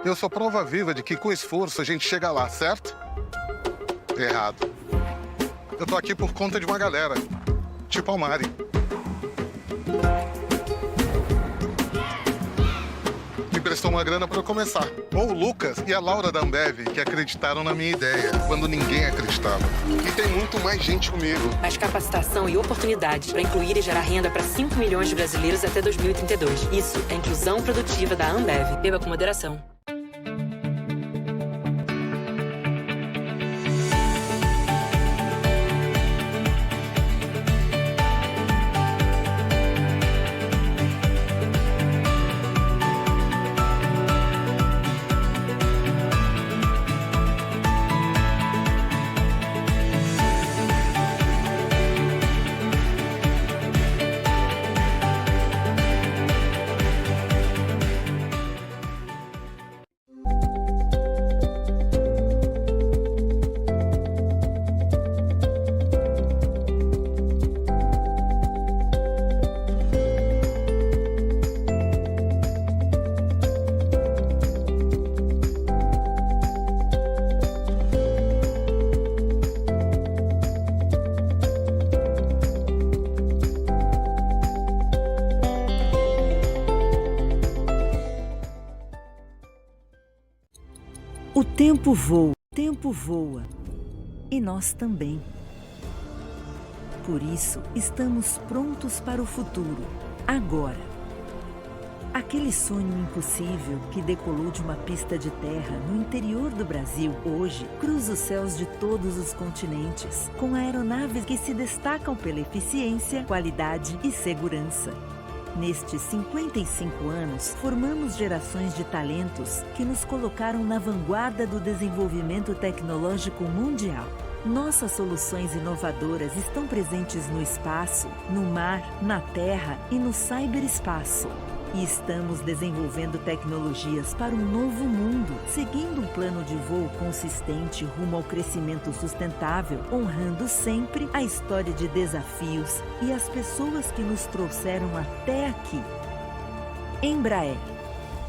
Eu sou prova viva de que com esforço a gente chega lá, certo? Errado. Eu tô aqui por conta de uma galera, tipo a Mari. Me prestou uma grana para eu começar. Ou o Lucas e a Laura da Ambev, que acreditaram na minha ideia, quando ninguém acreditava. E tem muito mais gente comigo. Mais capacitação e oportunidades para incluir e gerar renda para 5 milhões de brasileiros até 2032. Isso é a inclusão produtiva da Ambev. Beba com moderação. O tempo voa, e nós também. Por isso, estamos prontos para o futuro, agora. Aquele sonho impossível que decolou de uma pista de terra no interior do Brasil, hoje cruza os céus de todos os continentes, com aeronaves que se destacam pela eficiência, qualidade e segurança. Nestes 55 anos, formamos gerações de talentos que nos colocaram na vanguarda do desenvolvimento tecnológico mundial. Nossas soluções inovadoras estão presentes no espaço, no mar, na terra e no cyberespaço. E estamos desenvolvendo tecnologias para um novo mundo, seguindo um plano de voo consistente rumo ao crescimento sustentável, honrando sempre a história de desafios e as pessoas que nos trouxeram até aqui. Embraer,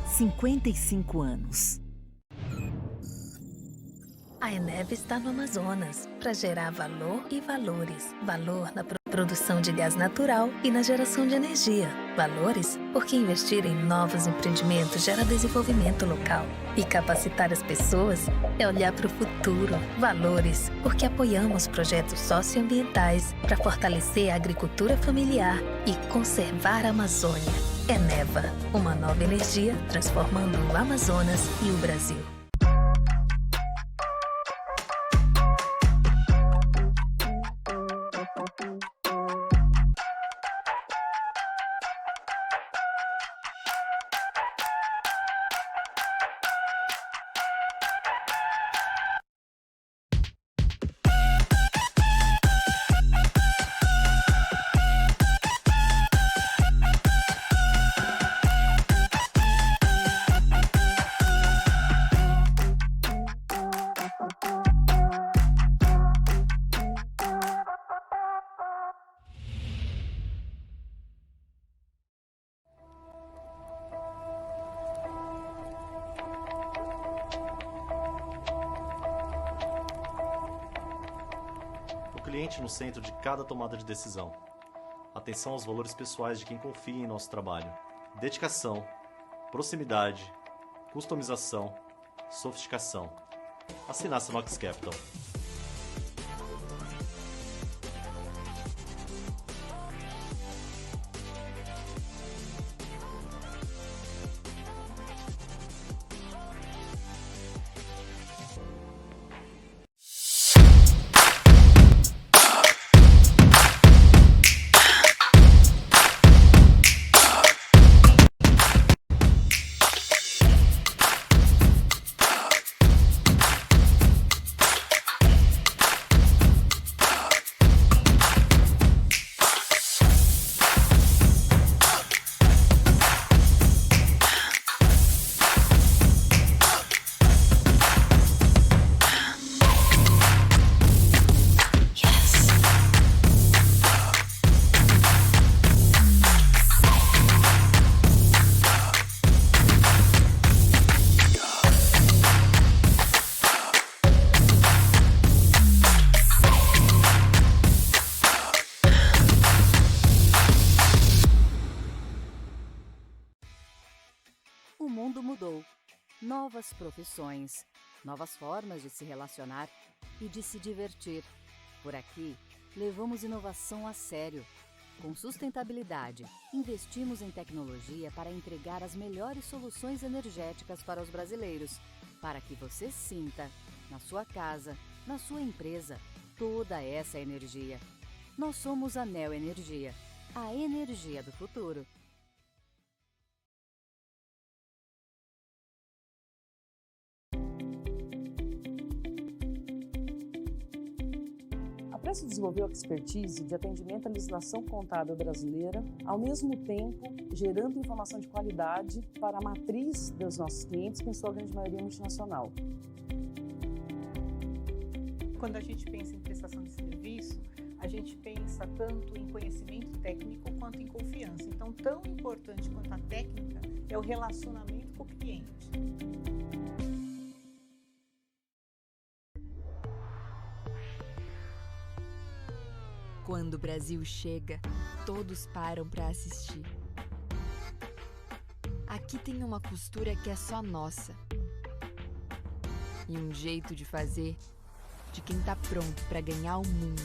55 anos. A Eneva está no Amazonas para gerar valor e valores. Valor na produção de gás natural e na geração de energia. Valores porque investir em novos empreendimentos gera desenvolvimento local. E capacitar as pessoas é olhar para o futuro. Valores porque apoiamos projetos socioambientais para fortalecer a agricultura familiar e conservar a Amazônia. Eneva, uma nova energia transformando o Amazonas e o Brasil. Cliente no centro de cada tomada de decisão. Atenção aos valores pessoais de quem confia em nosso trabalho. Dedicação, proximidade, customização, sofisticação. Assinar Sanox Capital. novas profissões, novas formas de se relacionar e de se divertir. Por aqui, levamos inovação a sério. Com sustentabilidade, investimos em tecnologia para entregar as melhores soluções energéticas para os brasileiros, para que você sinta, na sua casa, na sua empresa, toda essa energia. Nós somos a Neo Energia, a energia do futuro. A Presto desenvolveu expertise de atendimento à legislação contábil brasileira, ao mesmo tempo gerando informação de qualidade para a matriz dos nossos clientes, que em sua grande maioria é multinacional. Quando a gente pensa em prestação de serviço, a gente pensa tanto em conhecimento técnico quanto em confiança. Então, tão importante quanto a técnica é o relacionamento com o cliente. Quando o Brasil chega, todos param para assistir. Aqui tem uma costura que é só nossa. E um jeito de fazer de quem tá pronto para ganhar o mundo.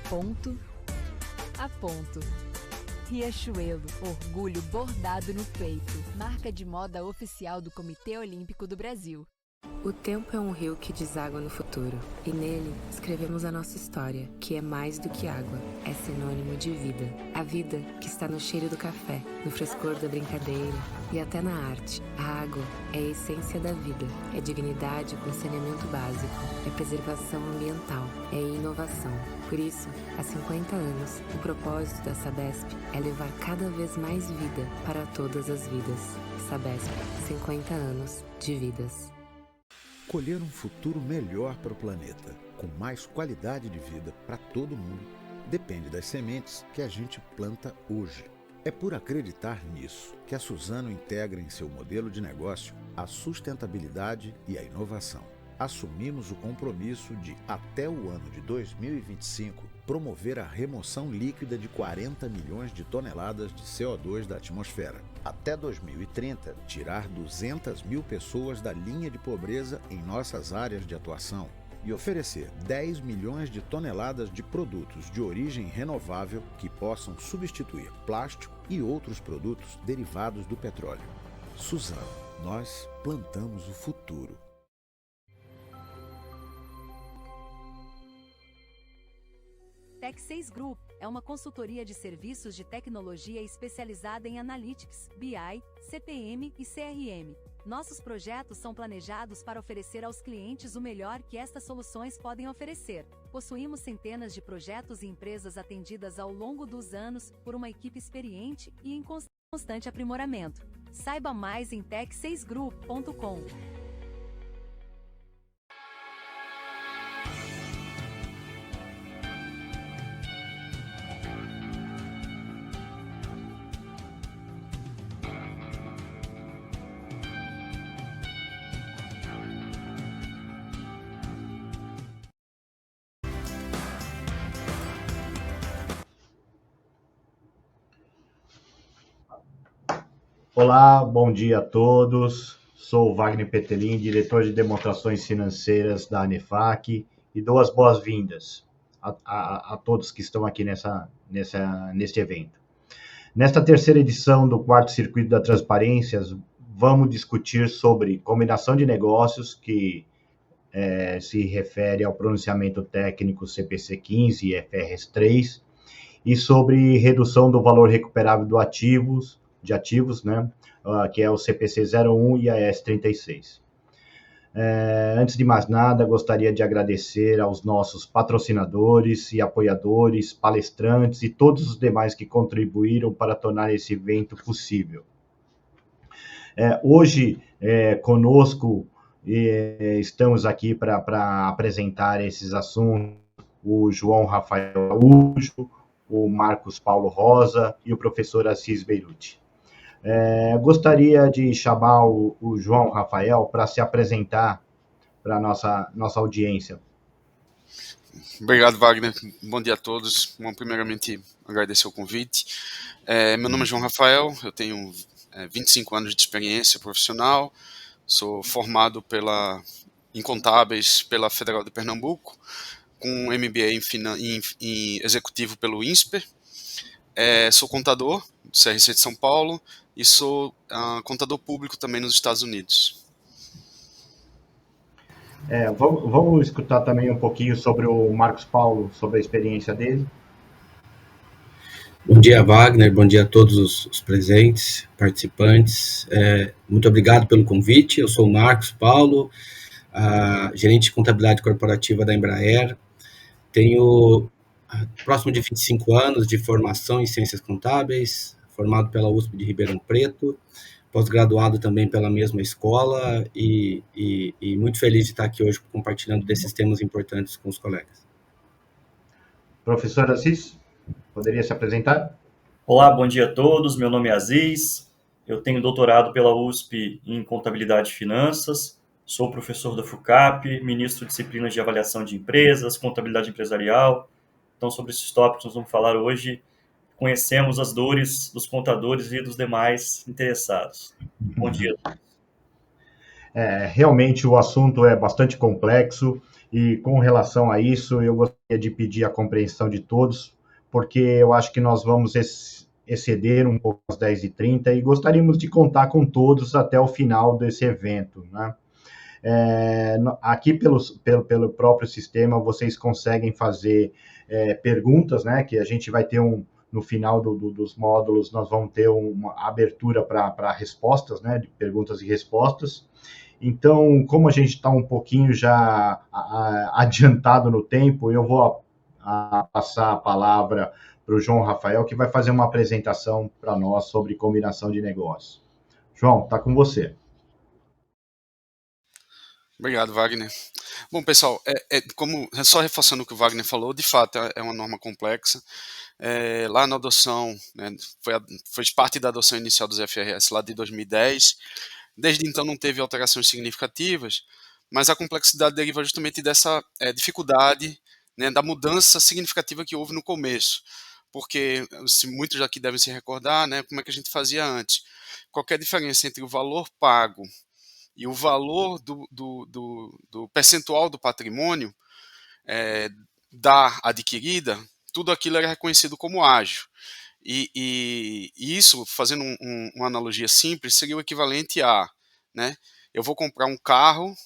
Ponto a ponto. Riachuelo, orgulho bordado no peito. Marca de moda oficial do Comitê Olímpico do Brasil. O tempo é um rio que deságua no futuro, e nele escrevemos a nossa história, que é mais do que água, é sinônimo de vida. A vida que está no cheiro do café, no frescor da brincadeira e até na arte. A água é a essência da vida, é dignidade com saneamento básico, é preservação ambiental, é inovação. Por isso, há 50 anos, o propósito da Sabesp é levar cada vez mais vida para todas as vidas. Sabesp, 50 anos de vidas. Colher um futuro melhor para o planeta, com mais qualidade de vida para todo mundo, depende das sementes que a gente planta hoje. É por acreditar nisso que a Suzano integra em seu modelo de negócio a sustentabilidade e a inovação. Assumimos o compromisso de, até o ano de 2025, promover a remoção líquida de 40 milhões de toneladas de CO2 da atmosfera. Até 2030, tirar 200 mil pessoas da linha de pobreza em nossas áreas de atuação e oferecer 10 milhões de toneladas de produtos de origem renovável que possam substituir plástico e outros produtos derivados do petróleo. Suzano, nós plantamos o futuro. Tech6 Group é uma consultoria de serviços de tecnologia especializada em Analytics, BI, CPM e CRM. Nossos projetos são planejados para oferecer aos clientes o melhor que estas soluções podem oferecer. Possuímos centenas de projetos e empresas atendidas ao longo dos anos por uma equipe experiente e em constante aprimoramento. Saiba mais em tech6group.com. Olá, bom dia a todos. Sou o Wagner Petelin, diretor de demonstrações financeiras da ANEFAC, e dou as boas-vindas a todos que estão aqui neste evento. Nesta terceira edição do quarto circuito da transparência, vamos discutir sobre combinação de negócios, que se refere ao pronunciamento técnico CPC 15 e FRS 3, e sobre redução do valor recuperável de ativos, né, que é o CPC 01 e a S36. Antes de mais nada, gostaria de agradecer aos nossos patrocinadores e apoiadores, palestrantes e todos os demais que contribuíram para tornar esse evento possível. Hoje, conosco, estamos aqui para apresentar esses assuntos, o João Rafael Araújo, o Marcos Paulo Rosa e o professor Assis Beirute. Gostaria de chamar o João Rafael para se apresentar para a nossa audiência. Obrigado, Wagner. Bom dia a todos. Bom, primeiramente, agradecer o convite. Meu nome é João Rafael, eu tenho 25 anos de experiência profissional, sou formado em contábeis pela Federal de Pernambuco, com um MBA em executivo pelo INSPER, sou contador do CRC de São Paulo e sou contador público também nos Estados Unidos. Vamos escutar também um pouquinho sobre o Marcos Paulo, sobre a experiência dele. Bom dia, Wagner. Bom dia a todos os presentes, participantes. Muito obrigado pelo convite. Eu sou o Marcos Paulo, gerente de contabilidade corporativa da Embraer. Tenho próximo de 25 anos de formação em ciências contábeis, formado pela USP de Ribeirão Preto, pós-graduado também pela mesma escola e muito feliz de estar aqui hoje compartilhando desses temas importantes com os colegas. Professor Assis, poderia se apresentar? Olá, bom dia a todos. Meu nome é Aziz. Eu tenho doutorado pela USP em Contabilidade e Finanças. Sou professor da FUCAP, ministro de disciplinas de avaliação de empresas, contabilidade empresarial. Então, sobre esses tópicos nós vamos falar hoje. Conhecemos as dores dos contadores e dos demais interessados. Bom dia. Realmente o assunto é bastante complexo e com relação a isso eu gostaria de pedir a compreensão de todos, porque eu acho que nós vamos exceder um pouco às 10h30 e gostaríamos de contar com todos até o final desse evento, né? Aqui pelo próprio sistema vocês conseguem fazer perguntas, né? Que a gente vai ter no final dos módulos nós vamos ter uma abertura para respostas, né? De perguntas e respostas. Então, como a gente está um pouquinho já adiantado no tempo, eu vou passar a palavra para o João Rafael, que vai fazer uma apresentação para nós sobre combinação de negócios. João, está com você. Obrigado, Wagner. Bom, pessoal, só reforçando o que o Wagner falou, de fato é uma norma complexa. Lá na adoção, né, fez parte da adoção inicial dos FRS lá de 2010. Desde então não teve alterações significativas, mas a complexidade deriva justamente dessa dificuldade, né, da mudança significativa que houve no começo. Porque muitos aqui devem se recordar, né, como é que a gente fazia antes. Qualquer diferença entre o valor pago e o valor do percentual do patrimônio da adquirida, tudo aquilo era reconhecido como ágio. E isso, fazendo uma analogia simples, seria o equivalente a, né, eu vou comprar um carro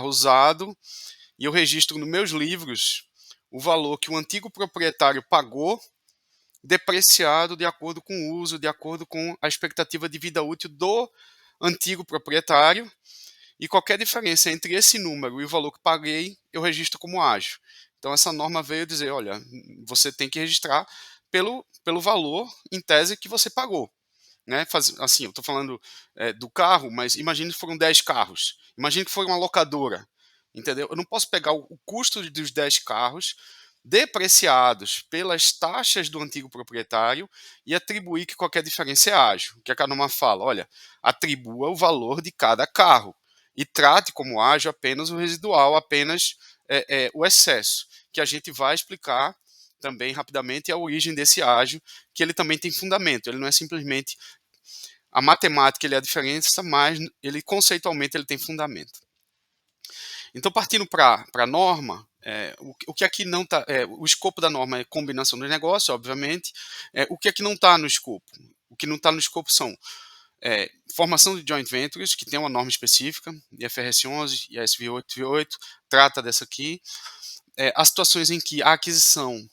usado, e eu registro nos meus livros o valor que o antigo proprietário pagou, depreciado de acordo com o uso, de acordo com a expectativa de vida útil do antigo proprietário, e qualquer diferença entre esse número e o valor que paguei, eu registro como ágio. Então essa norma veio dizer, olha, você tem que registrar pelo valor, em tese, que você pagou. Né? Assim, eu estou falando do carro, mas imagine que foram 10 carros. Imagine que foi uma locadora. Entendeu? Eu não posso pegar o custo dos 10 carros depreciados pelas taxas do antigo proprietário e atribuir que qualquer diferença é ágio. O que a norma fala? Olha, atribua o valor de cada carro e trate como ágio apenas o residual, apenas o excesso, que a gente vai explicar também rapidamente a origem desse ágio, que ele também tem fundamento, ele não é simplesmente a matemática, ele é a diferença, mas ele conceitualmente ele tem fundamento. Então, partindo para a norma, o que aqui não está, o escopo da norma é combinação dos negócios, obviamente. O que aqui não está no escopo? O que não está no escopo são formação de joint ventures, que tem uma norma específica, IFRS 11 e a SV 8 trata dessa aqui. As situações em que a aquisição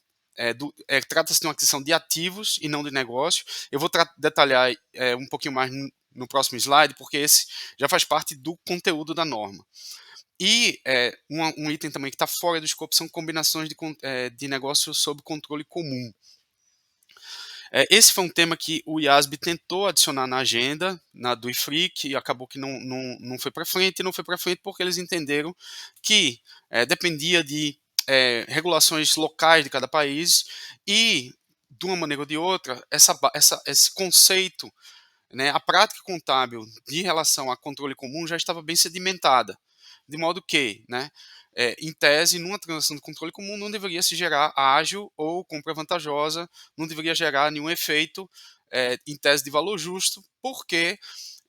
trata-se de uma aquisição de ativos e não de negócio. Eu vou detalhar um pouquinho mais no próximo slide, porque esse já faz parte do conteúdo da norma. E um item também que está fora do escopo são combinações de negócios sob controle comum. Esse foi um tema que o IASB tentou adicionar na agenda do IFRIC e acabou que não foi para frente, e não foi para frente porque eles entenderam que dependia de regulações locais de cada país e, de uma maneira ou de outra, esse conceito, né, a prática contábil de relação a controle comum já estava bem sedimentada, de modo que, né, em tese, numa transação de controle comum não deveria se gerar ágio ou compra vantajosa, não deveria gerar nenhum efeito em tese de valor justo, porque,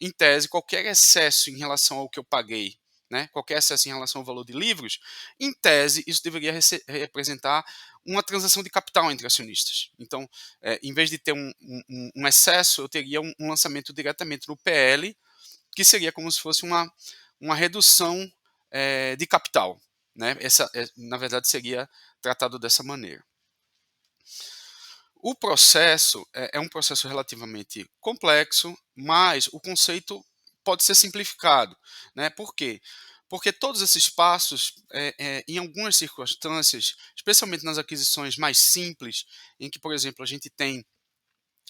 em tese, qualquer excesso em relação ao que eu paguei, né, qualquer excesso em relação ao valor de livros, em tese, isso deveria representar uma transação de capital entre acionistas. Então, em vez de ter um excesso, eu teria um lançamento diretamente no PL, que seria como se fosse uma redução de capital. Né? Na verdade, seria tratado dessa maneira. O processo é um processo relativamente complexo, mas o conceito pode ser simplificado. Né? Por quê? Porque todos esses passos, em algumas circunstâncias, especialmente nas aquisições mais simples, em que, por exemplo, a gente tem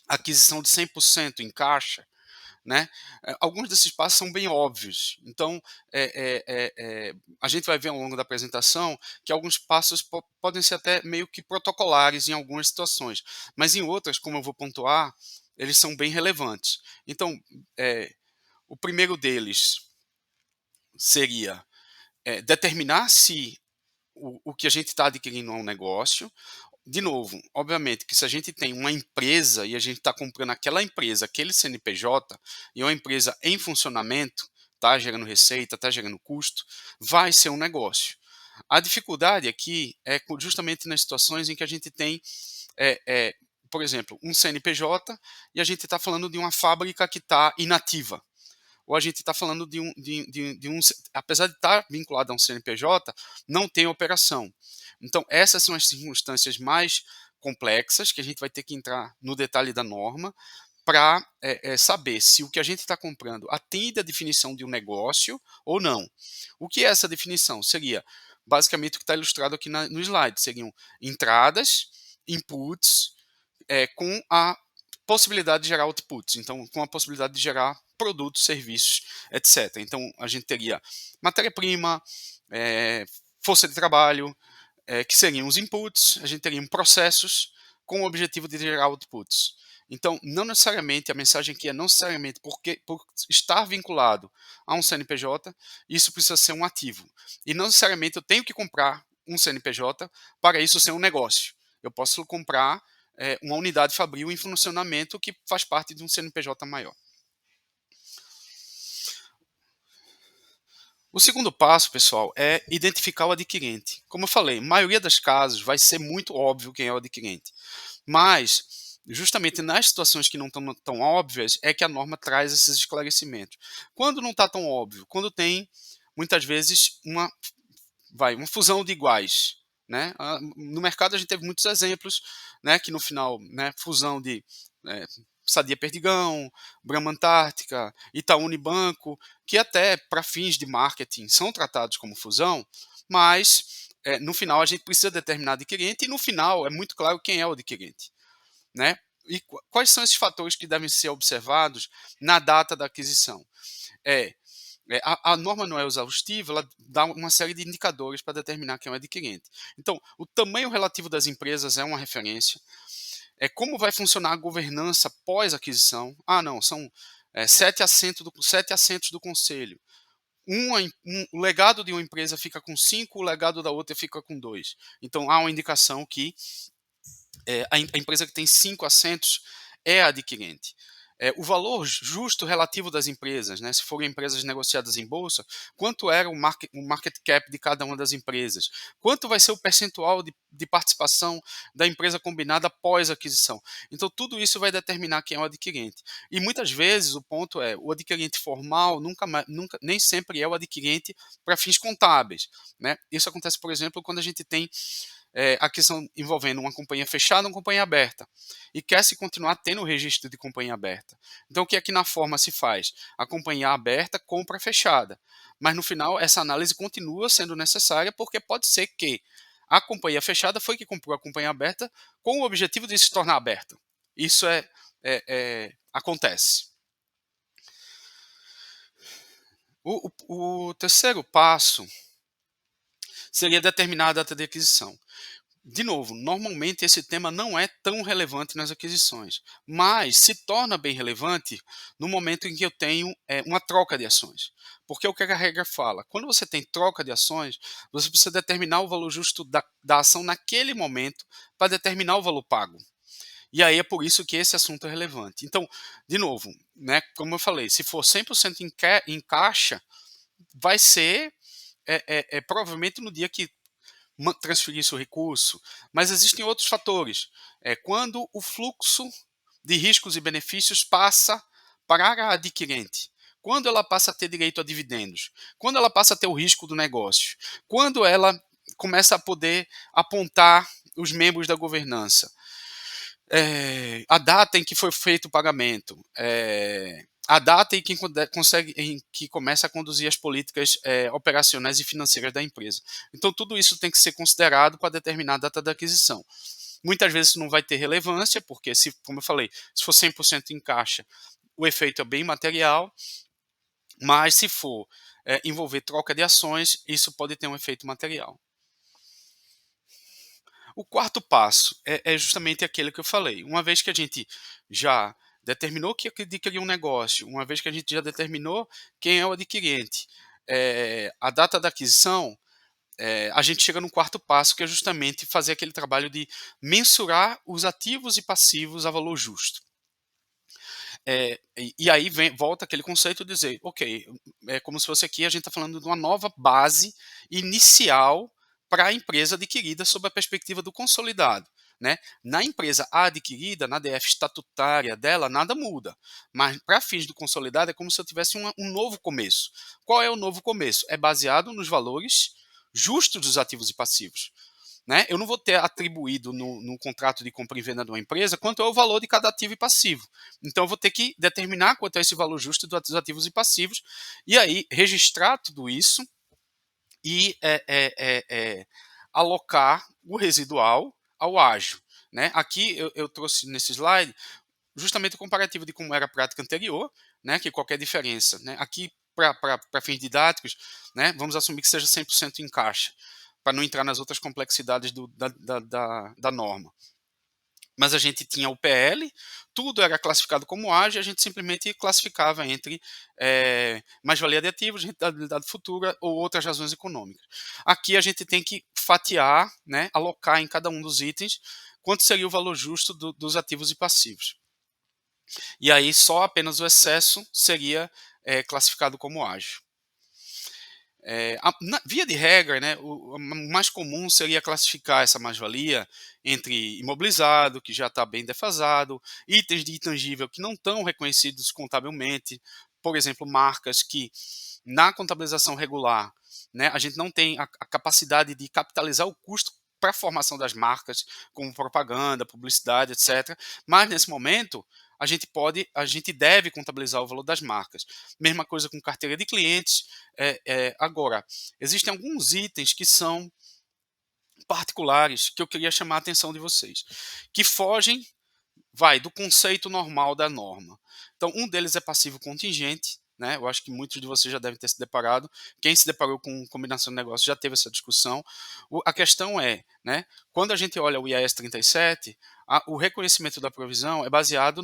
aquisição de 100% em caixa, né? Alguns desses passos são bem óbvios. Então, a gente vai ver ao longo da apresentação que alguns passos podem ser até meio que protocolares em algumas situações, mas em outras, como eu vou pontuar, eles são bem relevantes. Então, o primeiro deles seria determinar se o que a gente está adquirindo é um negócio. De novo, obviamente que se a gente tem uma empresa e a gente está comprando aquela empresa, aquele CNPJ, e uma empresa em funcionamento, está gerando receita, está gerando custo, vai ser um negócio. A dificuldade aqui é justamente nas situações em que a gente tem, por exemplo, um CNPJ e a gente está falando de uma fábrica que está inativa. Ou a gente está falando de um, apesar de estar vinculado a um CNPJ, não tem operação. Então, essas são as circunstâncias mais complexas que a gente vai ter que entrar no detalhe da norma para saber se o que a gente está comprando atende a definição de um negócio ou não. O que é essa definição? Seria basicamente o que está ilustrado aqui no slide. Seriam entradas, inputs, com a possibilidade de gerar outputs, então com a possibilidade de gerar produtos, serviços, etc. Então a gente teria matéria-prima, força de trabalho, que seriam os inputs, a gente teria processos com o objetivo de gerar outputs. Então, não necessariamente, a mensagem aqui é não necessariamente por estar vinculado a um CNPJ, isso precisa ser um ativo. E não necessariamente eu tenho que comprar um CNPJ para isso ser um negócio. Eu posso comprar uma unidade fabril em funcionamento que faz parte de um CNPJ maior. O segundo passo, pessoal, é identificar o adquirente. Como eu falei, a maioria das casos vai ser muito óbvio quem é o adquirente. Mas, justamente nas situações que não estão tão óbvias, é que a norma traz esses esclarecimentos. Quando não está tão óbvio? Quando tem, muitas vezes, uma fusão de iguais. Né? No mercado a gente teve muitos exemplos, né, que no final, né, fusão de Sadia Perdigão, Brahma Antártica, Itaú Unibanco, que até para fins de marketing são tratados como fusão, mas no final a gente precisa determinar adquirente e no final é muito claro quem é o adquirente. Né? E quais são esses fatores que devem ser observados na data da aquisição? A norma não é exaustiva, ela dá uma série de indicadores para determinar quem é o adquirente. Então, o tamanho relativo das empresas é uma referência. Como vai funcionar a governança pós-aquisição? Não, são 7 assentos do conselho. O legado de uma empresa fica com 5, o legado da outra fica com 2. Então, há uma indicação que a empresa que tem 5 assentos é adquirente. O valor justo relativo das empresas, né? Se forem empresas negociadas em bolsa, quanto era o market cap de cada uma das empresas? Quanto vai ser o percentual de participação da empresa combinada após a aquisição? Então, tudo isso vai determinar quem é o adquirente. E muitas vezes o ponto é, o adquirente formal nem sempre é o adquirente para fins contábeis. Né? Isso acontece, por exemplo, quando a gente tem aquisição envolvendo uma companhia fechada e uma companhia aberta, e quer se continuar tendo o registro de companhia aberta. Então, o que é que na forma se faz? A companhia aberta compra fechada, mas no final essa análise continua sendo necessária, porque pode ser que a companhia fechada foi que comprou a companhia aberta com o objetivo de se tornar aberta. Isso acontece. O terceiro passo seria determinar a data de aquisição. De novo, normalmente esse tema não é tão relevante nas aquisições, mas se torna bem relevante no momento em que eu tenho uma troca de ações. Porque o que a regra fala? Quando você tem troca de ações, você precisa determinar o valor justo da ação naquele momento para determinar o valor pago. E aí é por isso que esse assunto é relevante. Então, de novo, né, como eu falei, se for 100% em caixa, vai ser provavelmente no dia que transferir seu recurso, mas existem outros fatores. Quando o fluxo de riscos e benefícios passa para a adquirente, quando ela passa a ter direito a dividendos, quando ela passa a ter o risco do negócio, quando ela começa a poder apontar os membros da governança, a data em que foi feito o pagamento, a data em que começa a conduzir as políticas operacionais e financeiras da empresa. Então, tudo isso tem que ser considerado para determinar a data da aquisição. Muitas vezes não vai ter relevância, porque, como eu falei, se for 100% em caixa, o efeito é bem material, mas se for envolver troca de ações, isso pode ter um efeito material. O quarto passo é justamente aquele que eu falei. Uma vez que a gente já determinou que adquirir um negócio, uma vez que a gente já determinou quem é o adquirente, a data da aquisição, a gente chega no quarto passo, que é justamente fazer aquele trabalho de mensurar os ativos e passivos a valor justo. E aí volta aquele conceito de dizer, ok, é como se fosse aqui, a gente está falando de uma nova base inicial para a empresa adquirida sob a perspectiva do consolidado. Né? Na empresa adquirida, na DF estatutária dela, nada muda. Mas para fins do consolidado é como se eu tivesse um novo começo. Qual é o novo começo? É baseado nos valores justos dos ativos e passivos. Né? Eu não vou ter atribuído no contrato de compra e venda de uma empresa quanto é o valor de cada ativo e passivo. Então eu vou ter que determinar quanto é esse valor justo dos ativos e passivos e aí registrar tudo isso e alocar o residual ao ágio. Né? Aqui eu trouxe nesse slide justamente o comparativo de como era a prática anterior, né? Que qualquer diferença. Né? Aqui, para fins didáticos, né? Vamos assumir que seja 100% em caixa, para não entrar nas outras complexidades da norma. Mas a gente tinha o PL, tudo era classificado como ágio, a gente simplesmente classificava entre mais-valia de ativos, rentabilidade futura ou outras razões econômicas. Aqui a gente tem que fatiar, né, alocar em cada um dos itens quanto seria o valor justo dos ativos e passivos. E aí só apenas o excesso seria classificado como ágio. Via de regra, né, o mais comum seria classificar essa mais-valia entre imobilizado, que já está bem defasado, itens de intangível que não estão reconhecidos contabilmente, por exemplo, marcas que na contabilização regular, né, a gente não tem a capacidade de capitalizar o custo para a formação das marcas, como propaganda, publicidade, etc. Mas nesse momento a gente deve contabilizar o valor das marcas. Mesma coisa com carteira de clientes. Agora, existem alguns itens que são particulares que eu queria chamar a atenção de vocês, que fogem do conceito normal da norma. Então, um deles é passivo contingente. Né? Eu acho que muitos de vocês já devem ter se deparado. Quem se deparou com combinação de negócios já teve essa discussão. A questão é, né, quando a gente olha o IAS 37, o reconhecimento da provisão é baseado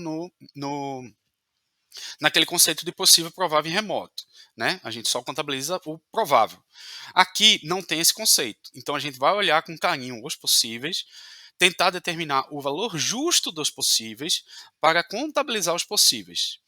naquele conceito de possível, provável e remoto. Né? A gente só contabiliza o provável. Aqui não tem esse conceito. Então a gente vai olhar com carinho os possíveis, tentar determinar o valor justo dos possíveis para contabilizar os possíveis.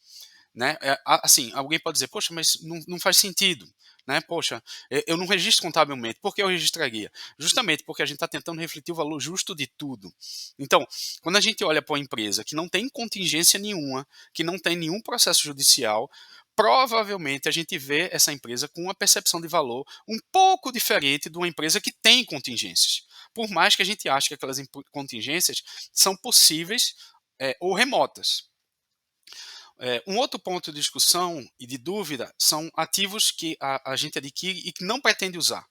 Né? Assim, alguém pode dizer, poxa, mas não faz sentido. Né? Poxa, eu não registro contabilmente. Por que eu registraria? Justamente porque a gente está tentando refletir o valor justo de tudo. Então, quando a gente olha para uma empresa que não tem contingência nenhuma, que não tem nenhum processo judicial, provavelmente a gente vê essa empresa com uma percepção de valor um pouco diferente de uma empresa que tem contingências. Por mais que a gente ache que aquelas contingências são possíveis ou remotas. Um outro ponto de discussão e de dúvida são ativos que a gente adquire e que não pretende usar.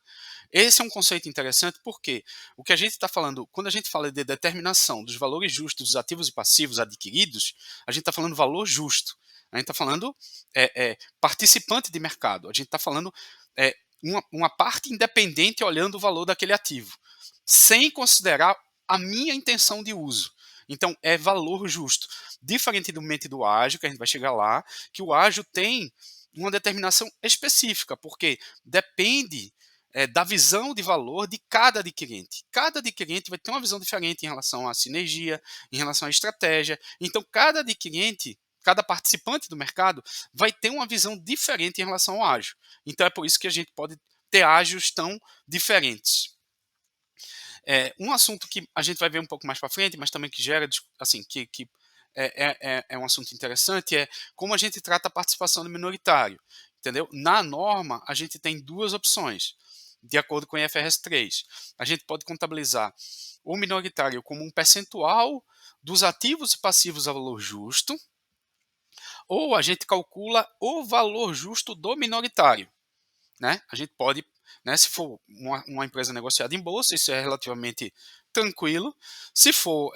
Esse é um conceito interessante porque o que a gente está falando, quando a gente fala de determinação dos valores justos dos ativos e passivos adquiridos, a gente está falando valor justo. A gente está falando participante de mercado. A gente está falando uma parte independente olhando o valor daquele ativo, sem considerar a minha intenção de uso. Então, é valor justo. Diferentemente do ágio, que a gente vai chegar lá, que o ágio tem uma determinação específica, porque depende da visão de valor de cada adquirente. Cada adquirente vai ter uma visão diferente em relação à sinergia, em relação à estratégia. Então, cada adquirente, cada participante do mercado vai ter uma visão diferente em relação ao ágil. Então, é por isso que a gente pode ter ágios tão diferentes. Um assunto que a gente vai ver um pouco mais para frente, mas também que gera, assim, que é um assunto interessante, é como a gente trata a participação do minoritário. Entendeu? Na norma, a gente tem duas opções, de acordo com o IFRS 3. A gente pode contabilizar o minoritário como um percentual dos ativos e passivos a valor justo, ou a gente calcula o valor justo do minoritário. Né? A gente pode, né, se for uma empresa negociada em bolsa, isso é relativamente tranquilo. Se for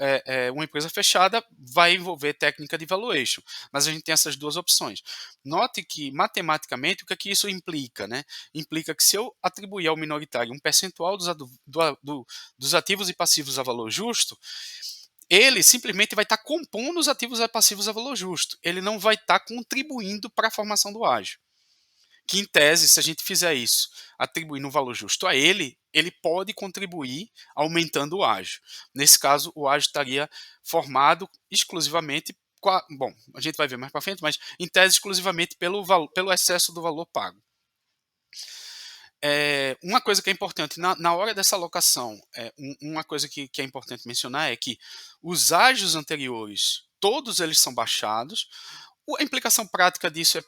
uma empresa fechada, vai envolver técnica de valuation. Mas a gente tem essas duas opções. Note que, matematicamente, o que é que isso implica? Né? Implica que se eu atribuir ao minoritário um percentual dos ativos e passivos a valor justo, ele simplesmente vai estar compondo os ativos e passivos a valor justo. Ele não vai estar contribuindo para a formação do ágio. Que, em tese, se a gente fizer isso, atribuindo um valor justo a ele, ele pode contribuir aumentando o ágio. Nesse caso, o ágio estaria formado exclusivamente, bom, a gente vai ver mais para frente, mas em tese exclusivamente pelo excesso do valor pago. Uma coisa que é importante, na hora dessa alocação, uma coisa que é importante mencionar é que os ágios anteriores, todos eles são baixados. A implicação prática disso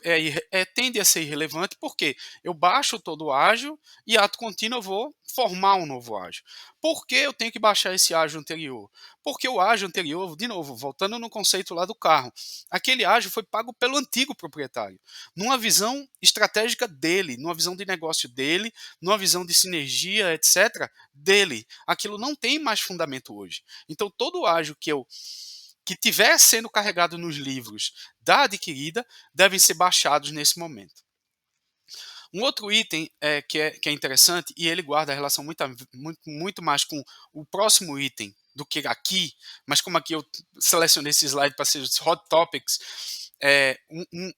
tende a ser irrelevante, porque eu baixo todo o ágio e, ato contínuo, eu vou formar um novo ágio. Por que eu tenho que baixar esse ágio anterior? Porque o ágio anterior, de novo, voltando no conceito lá do carro, aquele ágio foi pago pelo antigo proprietário, numa visão estratégica dele, numa visão de negócio dele, numa visão de sinergia, etc., dele. Aquilo não tem mais fundamento hoje. Então, todo o ágio que estiver sendo carregado nos livros da adquirida devem ser baixados nesse momento. Um outro item que é interessante, e ele guarda a relação muito mais com o próximo item do que aqui, mas como aqui eu selecionei esse slide para ser os hot topics,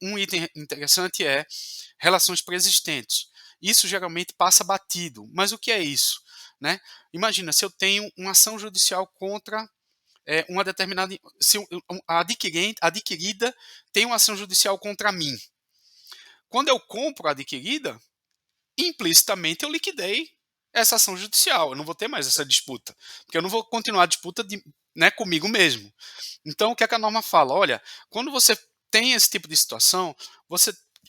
um item interessante é relações preexistentes. Isso geralmente passa batido, mas o que é isso? Né? Imagina, se eu tenho uma ação judicial contra uma determinada. Se a adquirida tem uma ação judicial contra mim. Quando eu compro a adquirida, implicitamente eu liquidei essa ação judicial. Eu não vou ter mais essa disputa. Porque eu não vou continuar a disputa comigo mesmo. Então, o que é que a norma fala? Olha, quando você tem esse tipo de situação,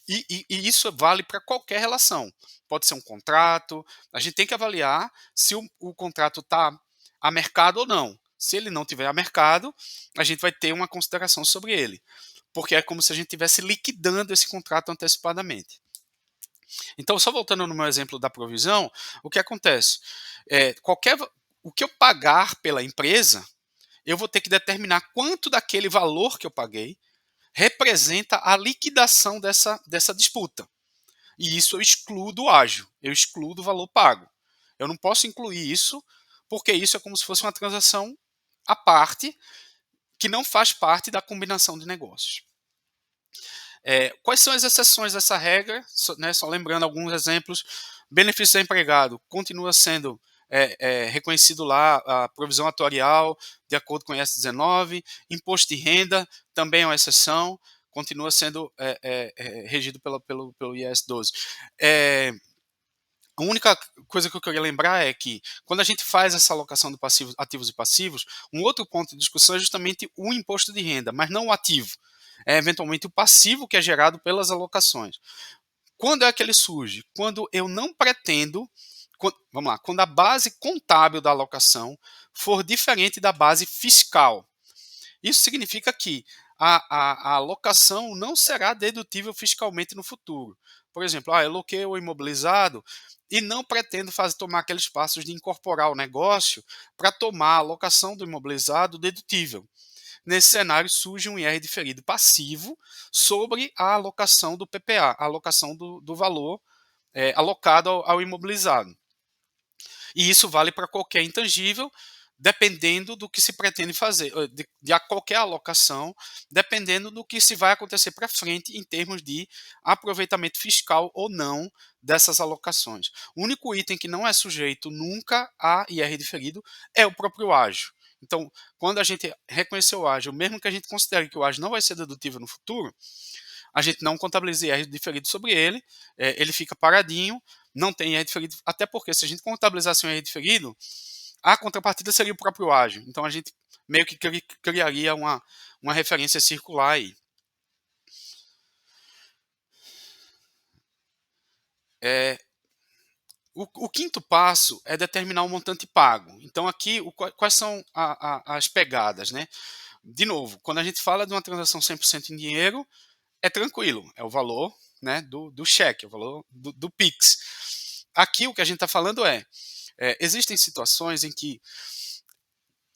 e isso vale para qualquer relação. Pode ser um contrato. A gente tem que avaliar se o contrato está a mercado ou não. Se ele não tiver a mercado, a gente vai ter uma consideração sobre ele, porque é como se a gente estivesse liquidando esse contrato antecipadamente. Então, só voltando no meu exemplo da provisão, o que acontece? O que eu pagar pela empresa, eu vou ter que determinar quanto daquele valor que eu paguei representa a liquidação dessa disputa. E isso eu excluo do ágio, eu excluo do valor pago. Eu não posso incluir isso, porque isso é como se fosse uma transação à parte, que não faz parte da combinação de negócios. Quais são as exceções dessa regra? Só lembrando alguns exemplos. Benefício do empregado continua sendo reconhecido lá a provisão atuarial de acordo com o IS 19. Imposto de renda também é uma exceção, continua sendo regido pelo IS 12. A única coisa que eu queria lembrar é que, quando a gente faz essa alocação de ativos e passivos, um outro ponto de discussão é justamente o imposto de renda, mas não o ativo. É eventualmente o passivo que é gerado pelas alocações. Quando é que ele surge? Quando eu não pretendo, quando a base contábil da alocação for diferente da base fiscal. Isso significa que a alocação não será dedutível fiscalmente no futuro. Por exemplo, eu aloquei o imobilizado e não pretendo tomar aqueles passos de incorporar o negócio para tomar a alocação do imobilizado dedutível. Nesse cenário, surge um IR diferido passivo sobre a alocação do PPA, a alocação do valor alocado ao imobilizado. E isso vale para qualquer intangível, dependendo do que se pretende fazer, de qualquer alocação, dependendo do que se vai acontecer para frente em termos de aproveitamento fiscal ou não dessas alocações. O único item que não é sujeito nunca a IR diferido é o próprio ágio. Então, quando a gente reconhecer o ágio, mesmo que a gente considere que o ágio não vai ser dedutível no futuro, a gente não contabiliza IR diferido sobre ele, ele fica paradinho, não tem IR diferido, até porque se a gente contabilizasse um IR diferido, a contrapartida seria o próprio ágio. Então a gente meio que criaria uma referência circular aí. O quinto passo é determinar o montante pago. Então aqui, quais são as pegadas, né? De novo, quando a gente fala de uma transação 100% em dinheiro, é tranquilo, é o valor, né, do cheque, é o valor do PIX. Aqui o que a gente está falando existem situações em que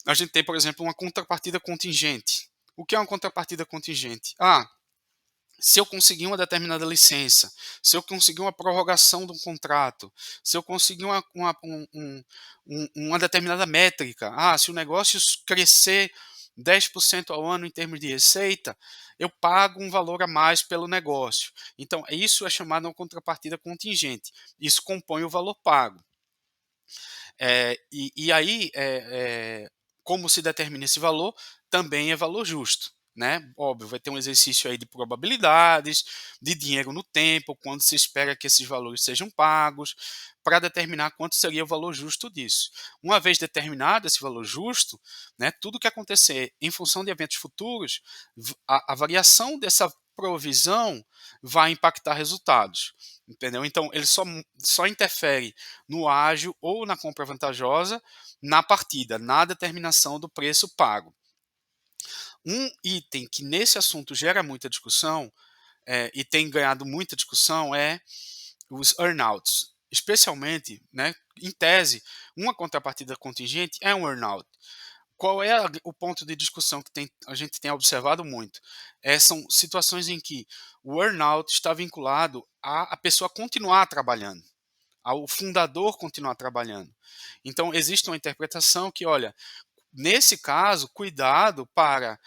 a gente tem, por exemplo, uma contrapartida contingente. O que é uma contrapartida contingente? Se eu conseguir uma determinada licença, se eu conseguir uma prorrogação de um contrato, se eu conseguir uma determinada métrica, se o negócio crescer 10% ao ano em termos de receita, eu pago um valor a mais pelo negócio. Então, isso é chamado de uma contrapartida contingente. Isso compõe o valor pago. E aí, como se determina esse valor, também é valor justo. Né? Óbvio, vai ter um exercício aí de probabilidades, de dinheiro no tempo, quando se espera que esses valores sejam pagos, para determinar quanto seria o valor justo disso. Uma vez determinado esse valor justo, né, tudo que acontecer em função de eventos futuros, a variação dessa provisão vai impactar resultados. Entendeu? Então, ele só interfere no ágio ou na compra vantajosa na partida, na determinação do preço pago. Um item que nesse assunto gera muita discussão e tem ganhado muita discussão é os earnouts. Especialmente, né, em tese, uma contrapartida contingente é um earnout. Qual é o ponto de discussão que a gente tem observado muito? São situações em que o earnout está vinculado a pessoa continuar trabalhando, ao fundador continuar trabalhando. Então, existe uma interpretação que, olha, nesse caso, cuidado para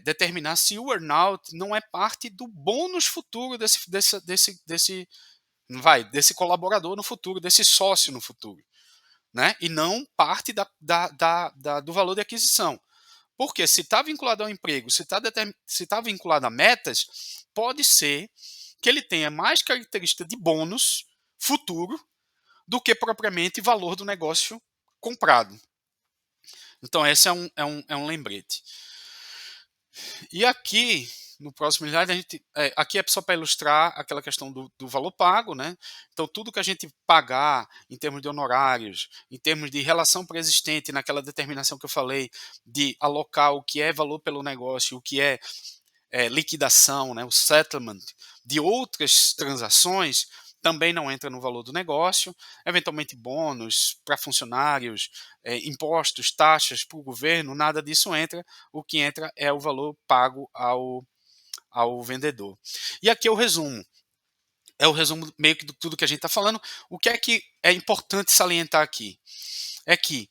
determinar se o earnout não é parte do bônus futuro desse colaborador no futuro, desse sócio no futuro, né? E não parte do valor de aquisição. Porque se está vinculado ao emprego, se está vinculado a metas, pode ser que ele tenha mais característica de bônus futuro do que propriamente valor do negócio comprado. Então, esse é um lembrete. E aqui, no próximo slide, aqui é só para ilustrar aquela questão do valor pago, né? Então, tudo que a gente pagar em termos de honorários, em termos de relação preexistente, naquela determinação que eu falei, de alocar o que é valor pelo negócio, o que é liquidação, né? O settlement, de outras transações, também não entra no valor do negócio, eventualmente bônus para funcionários, impostos, taxas para o governo, nada disso entra, o que entra é o valor pago ao vendedor. E aqui é o resumo meio que de tudo que a gente está falando. O que é importante salientar aqui? É que,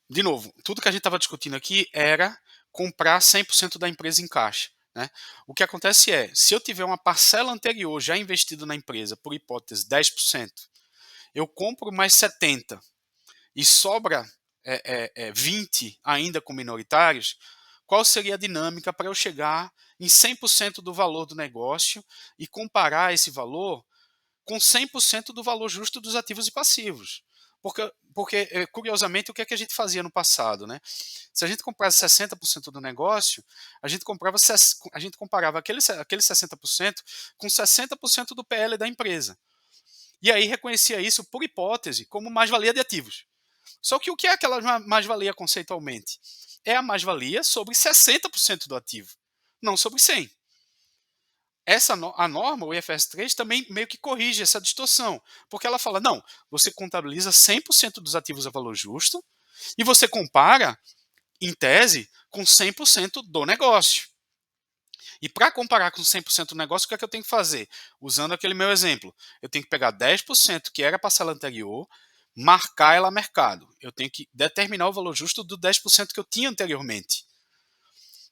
de novo, tudo que a gente estava discutindo aqui era comprar 100% da empresa em caixa. Né? O que acontece se eu tiver uma parcela anterior já investido na empresa, por hipótese 10%, eu compro mais 70% e sobra 20% ainda com minoritários, qual seria a dinâmica para eu chegar em 100% do valor do negócio e comparar esse valor com 100% do valor justo dos ativos e passivos? Porque, curiosamente, o que é que a gente fazia no passado? Né? Se a gente comprasse 60% do negócio, a gente comparava aquele 60% com 60% do PL da empresa. E aí reconhecia isso, por hipótese, como mais-valia de ativos. Só que o que é aquela mais-valia conceitualmente? É a mais-valia sobre 60% do ativo, não sobre 100%. A norma, o IFRS 3, também meio que corrige essa distorção, porque ela fala, não, você contabiliza 100% dos ativos a valor justo e você compara, em tese, com 100% do negócio. E para comparar com 100% do negócio, o que é que eu tenho que fazer? Usando aquele meu exemplo, eu tenho que pegar 10% que era a parcela anterior, marcar ela a mercado. Eu tenho que determinar o valor justo do 10% que eu tinha anteriormente.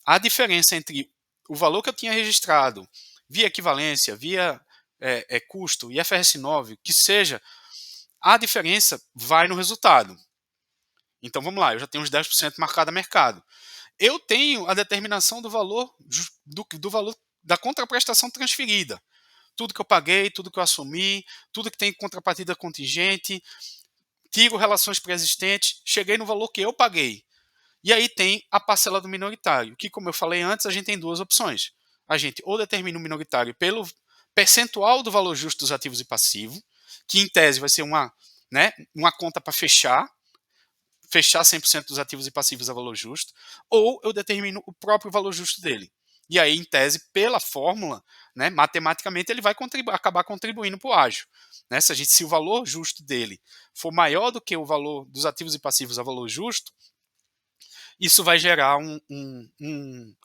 A diferença entre o valor que eu tinha registrado via equivalência, via custo, IFRS 9, que seja, a diferença vai no resultado. Então vamos lá, eu já tenho os 10% marcado a mercado. Eu tenho a determinação do valor do valor da contraprestação transferida. Tudo que eu paguei, tudo que eu assumi, tudo que tem contrapartida contingente, tiro relações pré-existentes, cheguei no valor que eu paguei. E aí tem a parcela do minoritário, que, como eu falei antes, a gente tem duas opções. A gente ou determina o minoritário pelo percentual do valor justo dos ativos e passivos, que em tese vai ser uma conta para fechar 100% dos ativos e passivos a valor justo, ou eu determino o próprio valor justo dele. E aí, em tese, pela fórmula, matematicamente, ele vai acabar contribuindo para o ágio. Se o valor justo dele for maior do que o valor dos ativos e passivos a valor justo, isso vai gerar um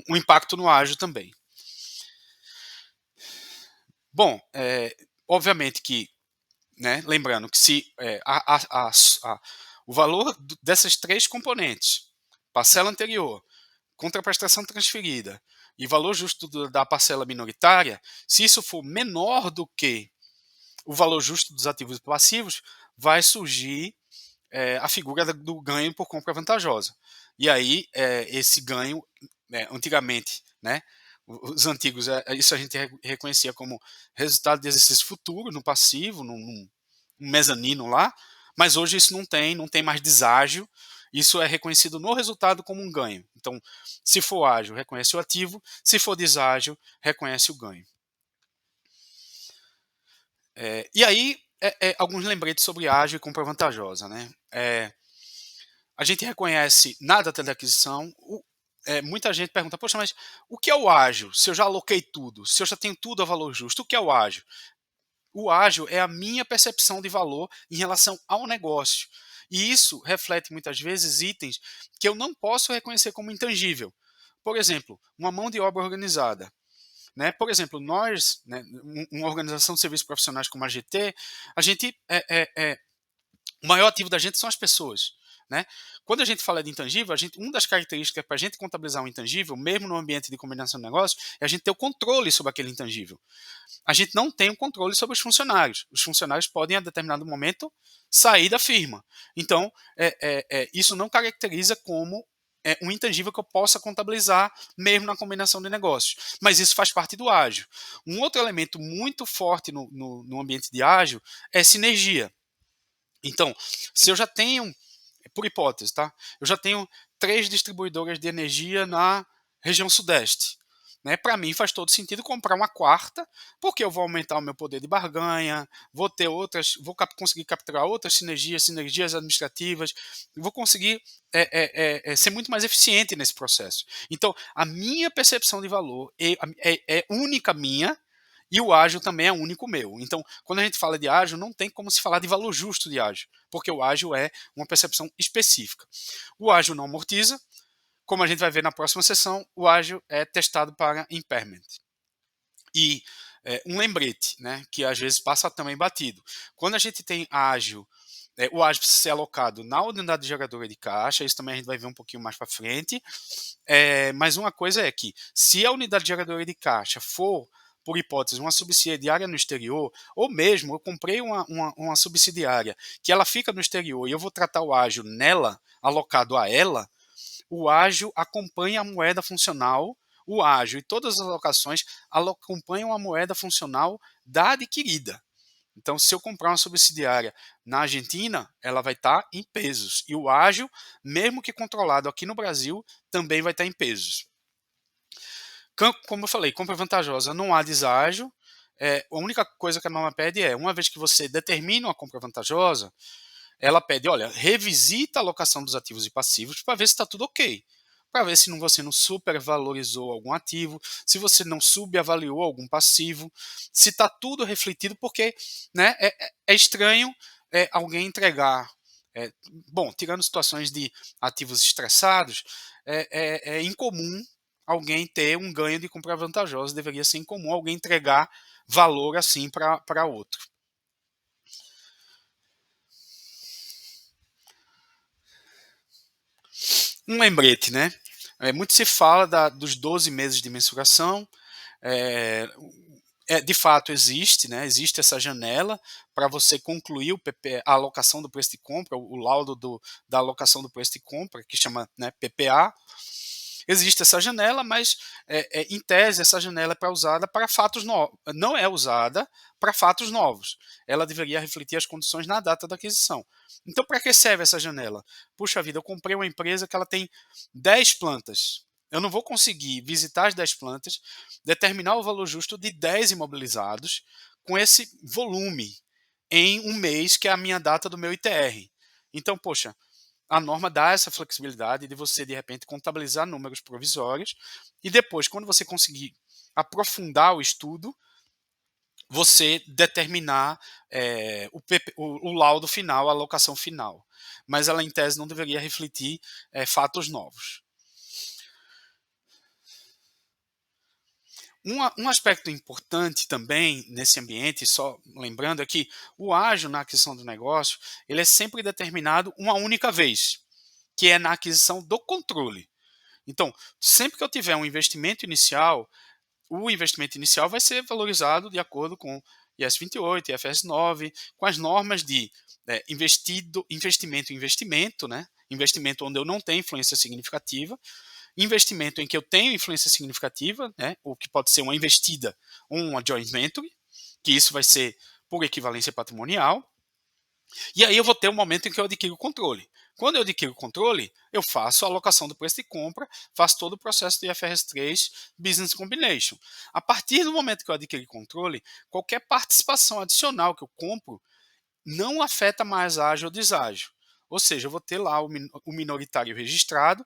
impacto no ágio também. Bom, obviamente que, lembrando que se o valor dessas três componentes, parcela anterior, contraprestação transferida e valor justo da parcela minoritária, se isso for menor do que o valor justo dos ativos e passivos, vai surgir a figura do ganho por compra vantajosa. E aí, esse ganho, antigamente, os antigos, isso a gente reconhecia como resultado de exercício futuro, no passivo, num mezanino lá, mas hoje isso não tem mais deságio, isso é reconhecido no resultado como um ganho. Então, se for ágil, reconhece o ativo, se for deságio, reconhece o ganho. E aí, alguns lembretes sobre ágil e compra vantajosa. A gente reconhece na data de aquisição, muita gente pergunta, poxa, mas o que é o ágil? Se eu já aloquei tudo, se eu já tenho tudo a valor justo, o que é o ágil? O ágil é a minha percepção de valor em relação ao negócio. E isso reflete muitas vezes itens que eu não posso reconhecer como intangível. Por exemplo, uma mão de obra organizada. Por exemplo, nós, uma organização de serviços profissionais como a GT, a gente o maior ativo da gente são as pessoas. Quando a gente fala de intangível, uma das características para a gente contabilizar um intangível, mesmo no ambiente de combinação de negócio, é a gente ter o controle sobre aquele intangível. A gente não tem o controle sobre os funcionários. Os funcionários podem, a determinado momento, sair da firma. Então, isso não caracteriza como um intangível que eu possa contabilizar mesmo na combinação de negócios. Mas isso faz parte do ágil. Um outro elemento muito forte no ambiente de ágil é sinergia. Então, se eu já tenho, por hipótese, eu já tenho 3 distribuidoras de energia na região sudeste. Para mim faz todo sentido comprar uma quarta, porque eu vou aumentar o meu poder de barganha, vou conseguir capturar outras sinergias administrativas, vou conseguir ser muito mais eficiente nesse processo. Então, a minha percepção de valor é única minha, e o ágil também é único meu. Então, quando a gente fala de ágil, não tem como se falar de valor justo de ágil, porque o ágil é uma percepção específica. O ágil não amortiza. Como a gente vai ver na próxima sessão, o ágil é testado para impairment. E um lembrete, que às vezes passa também batido. Quando a gente tem ágil, o ágil precisa ser alocado na unidade geradora de caixa, isso também a gente vai ver um pouquinho mais para frente. Mas uma coisa é que, se a unidade geradora de caixa for, por hipótese, uma subsidiária no exterior, ou mesmo eu comprei uma subsidiária que ela fica no exterior e eu vou tratar o ágil nela, alocado a ela, o ágil acompanha a moeda funcional, o ágil e todas as alocações acompanham a moeda funcional da adquirida. Então, se eu comprar uma subsidiária na Argentina, ela vai estar em pesos. E o ágil, mesmo que controlado aqui no Brasil, também vai estar em pesos. Como eu falei, compra vantajosa, não há deságio. A única coisa que a norma pede uma vez que você determina uma compra vantajosa, ela pede, olha, revisita a alocação dos ativos e passivos para ver se está tudo ok. Para ver se você não supervalorizou algum ativo, se você não subavaliou algum passivo, se está tudo refletido, porque é estranho alguém entregar. Tirando situações de ativos estressados, é incomum alguém ter um ganho de compra vantajosa, deveria ser incomum alguém entregar valor assim para outro. Um lembrete, né? Muito se fala dos 12 meses de mensuração. De fato existe, né? Existe essa janela para você concluir a alocação do preço de compra, o laudo da alocação do preço de compra, que chama, né, PPA. Existe essa janela, mas em tese essa janela é usada para fatos novos. Não é usada para fatos novos. Ela deveria refletir as condições na data da aquisição. Então, para que serve essa janela? Puxa vida, eu comprei uma empresa que ela tem 10 plantas. Eu não vou conseguir visitar as 10 plantas, determinar o valor justo de 10 imobilizados com esse volume em um mês, que é a minha data do meu ITR. Então, poxa, a norma dá essa flexibilidade de você, de repente, contabilizar números provisórios e depois, quando você conseguir aprofundar o estudo, você determinar o laudo final, a alocação final. Mas ela, em tese, não deveria refletir fatos novos. Um aspecto importante também nesse ambiente, só lembrando, é que o ágio na aquisição do negócio, ele é sempre determinado uma única vez, que é na aquisição do controle. Então, sempre que eu tiver um investimento inicial, o investimento inicial vai ser valorizado de acordo com IAS 28, IFRS 9, com as normas de investimento, né? Investimento onde eu não tenho influência significativa, investimento em que eu tenho influência significativa, né, o que pode ser uma investida ou uma joint venture, que isso vai ser por equivalência patrimonial, e aí eu vou ter um momento em que eu adquiro o controle. Quando eu adquiro o controle, eu faço a alocação do preço de compra, faço todo o processo de IFRS 3 Business Combination. A partir do momento que eu adquiri controle, qualquer participação adicional que eu compro não afeta mais ágio ou deságio. Ou seja, eu vou ter lá o minoritário registrado,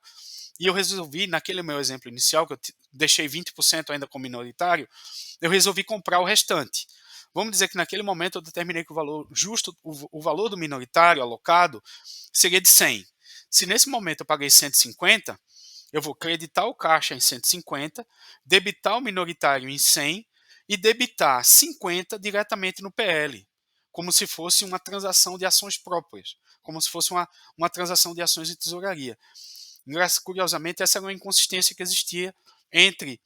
e eu resolvi, naquele meu exemplo inicial, que eu deixei 20% ainda como minoritário, eu resolvi comprar o restante. Vamos dizer que naquele momento eu determinei que o valor justo, o valor do minoritário alocado seria de 100. Se nesse momento eu paguei 150, eu vou creditar o caixa em 150, debitar o minoritário em 100 e debitar 50 diretamente no PL, como se fosse uma transação de ações próprias, como se fosse uma transação de ações de tesouraria. Curiosamente, essa era uma inconsistência que existia entre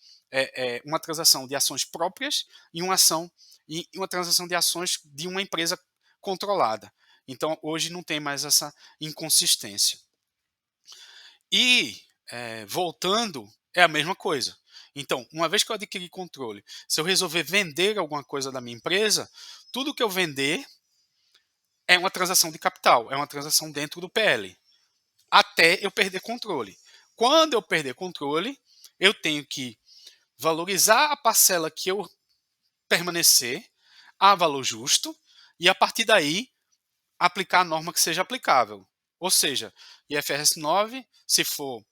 uma transação de ações próprias e uma transação de ações de uma empresa controlada. Então, hoje não tem mais essa inconsistência. E, voltando, é a mesma coisa. Então, uma vez que eu adquiri controle, se eu resolver vender alguma coisa da minha empresa, tudo que eu vender é uma transação de capital, é uma transação dentro do PL, até eu perder controle. Quando eu perder controle, eu tenho que valorizar a parcela que eu permanecer a valor justo e, a partir daí, aplicar a norma que seja aplicável. Ou seja, IFRS 9, se for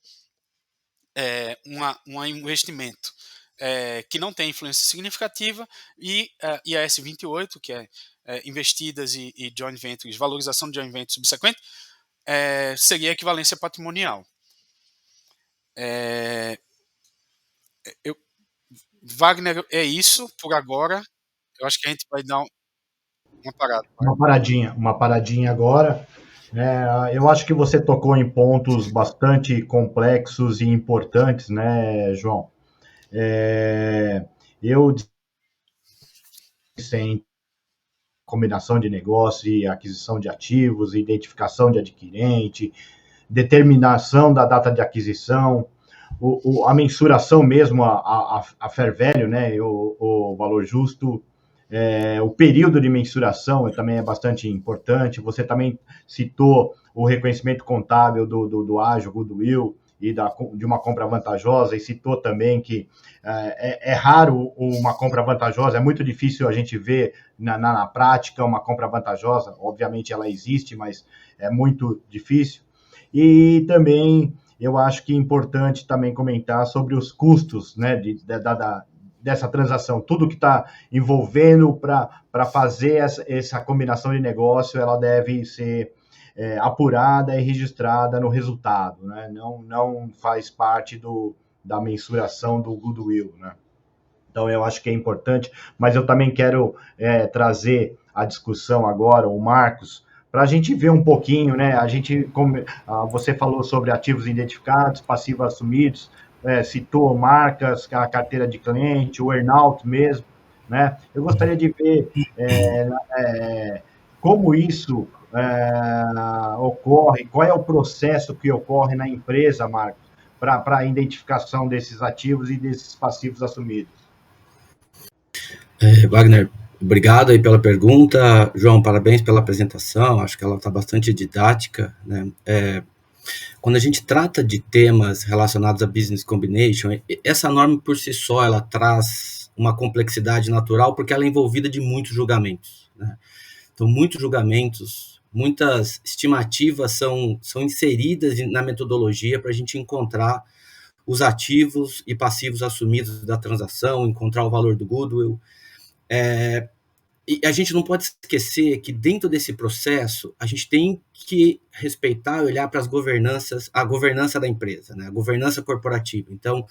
um investimento que não tem influência significativa, e IAS 28, que é investidas e joint ventures, valorização de joint ventures subsequente, seria a equivalência patrimonial. Wagner, é isso por agora. Eu acho que a gente vai dar uma parada. Uma paradinha agora. Eu acho que você tocou em pontos bastante complexos e importantes, né, João? Eu sem combinação de negócio e aquisição de ativos, identificação de adquirente, determinação da data de aquisição, a mensuração mesmo, a fair value, né, o valor justo, o período de mensuração também é bastante importante. Você também citou o reconhecimento contábil do ágio, goodwill, e de uma compra vantajosa, e citou também que é raro uma compra vantajosa, é muito difícil a gente ver na prática uma compra vantajosa. Obviamente ela existe, mas é muito difícil. E também eu acho que é importante também comentar sobre os custos, né, dessa transação, tudo que está envolvendo para fazer essa combinação de negócio, ela deve ser apurada e registrada no resultado, né? Não faz parte da mensuração do goodwill, né? Então, eu acho que é importante, mas eu também quero trazer a discussão agora, o Marcos, para a gente ver um pouquinho, né? Você falou sobre ativos identificados, passivos assumidos, citou marcas, a carteira de cliente, o earnout mesmo, né? Eu gostaria de ver como isso ocorre, qual é o processo que ocorre na empresa, Marcos, para a identificação desses ativos e desses passivos assumidos. Wagner, obrigado aí pela pergunta. João, parabéns pela apresentação, acho que ela está bastante didática, né? Quando a gente trata de temas relacionados a business combination, essa norma por si só, ela traz uma complexidade natural, porque ela é envolvida de muitos julgamentos, né? Então, muitos julgamentos, muitas estimativas são inseridas na metodologia para a gente encontrar os ativos e passivos assumidos da transação, encontrar o valor do goodwill. E a gente não pode esquecer que dentro desse processo, a gente tem que respeitar e olhar para a governança da empresa, né? A governança corporativa. Então,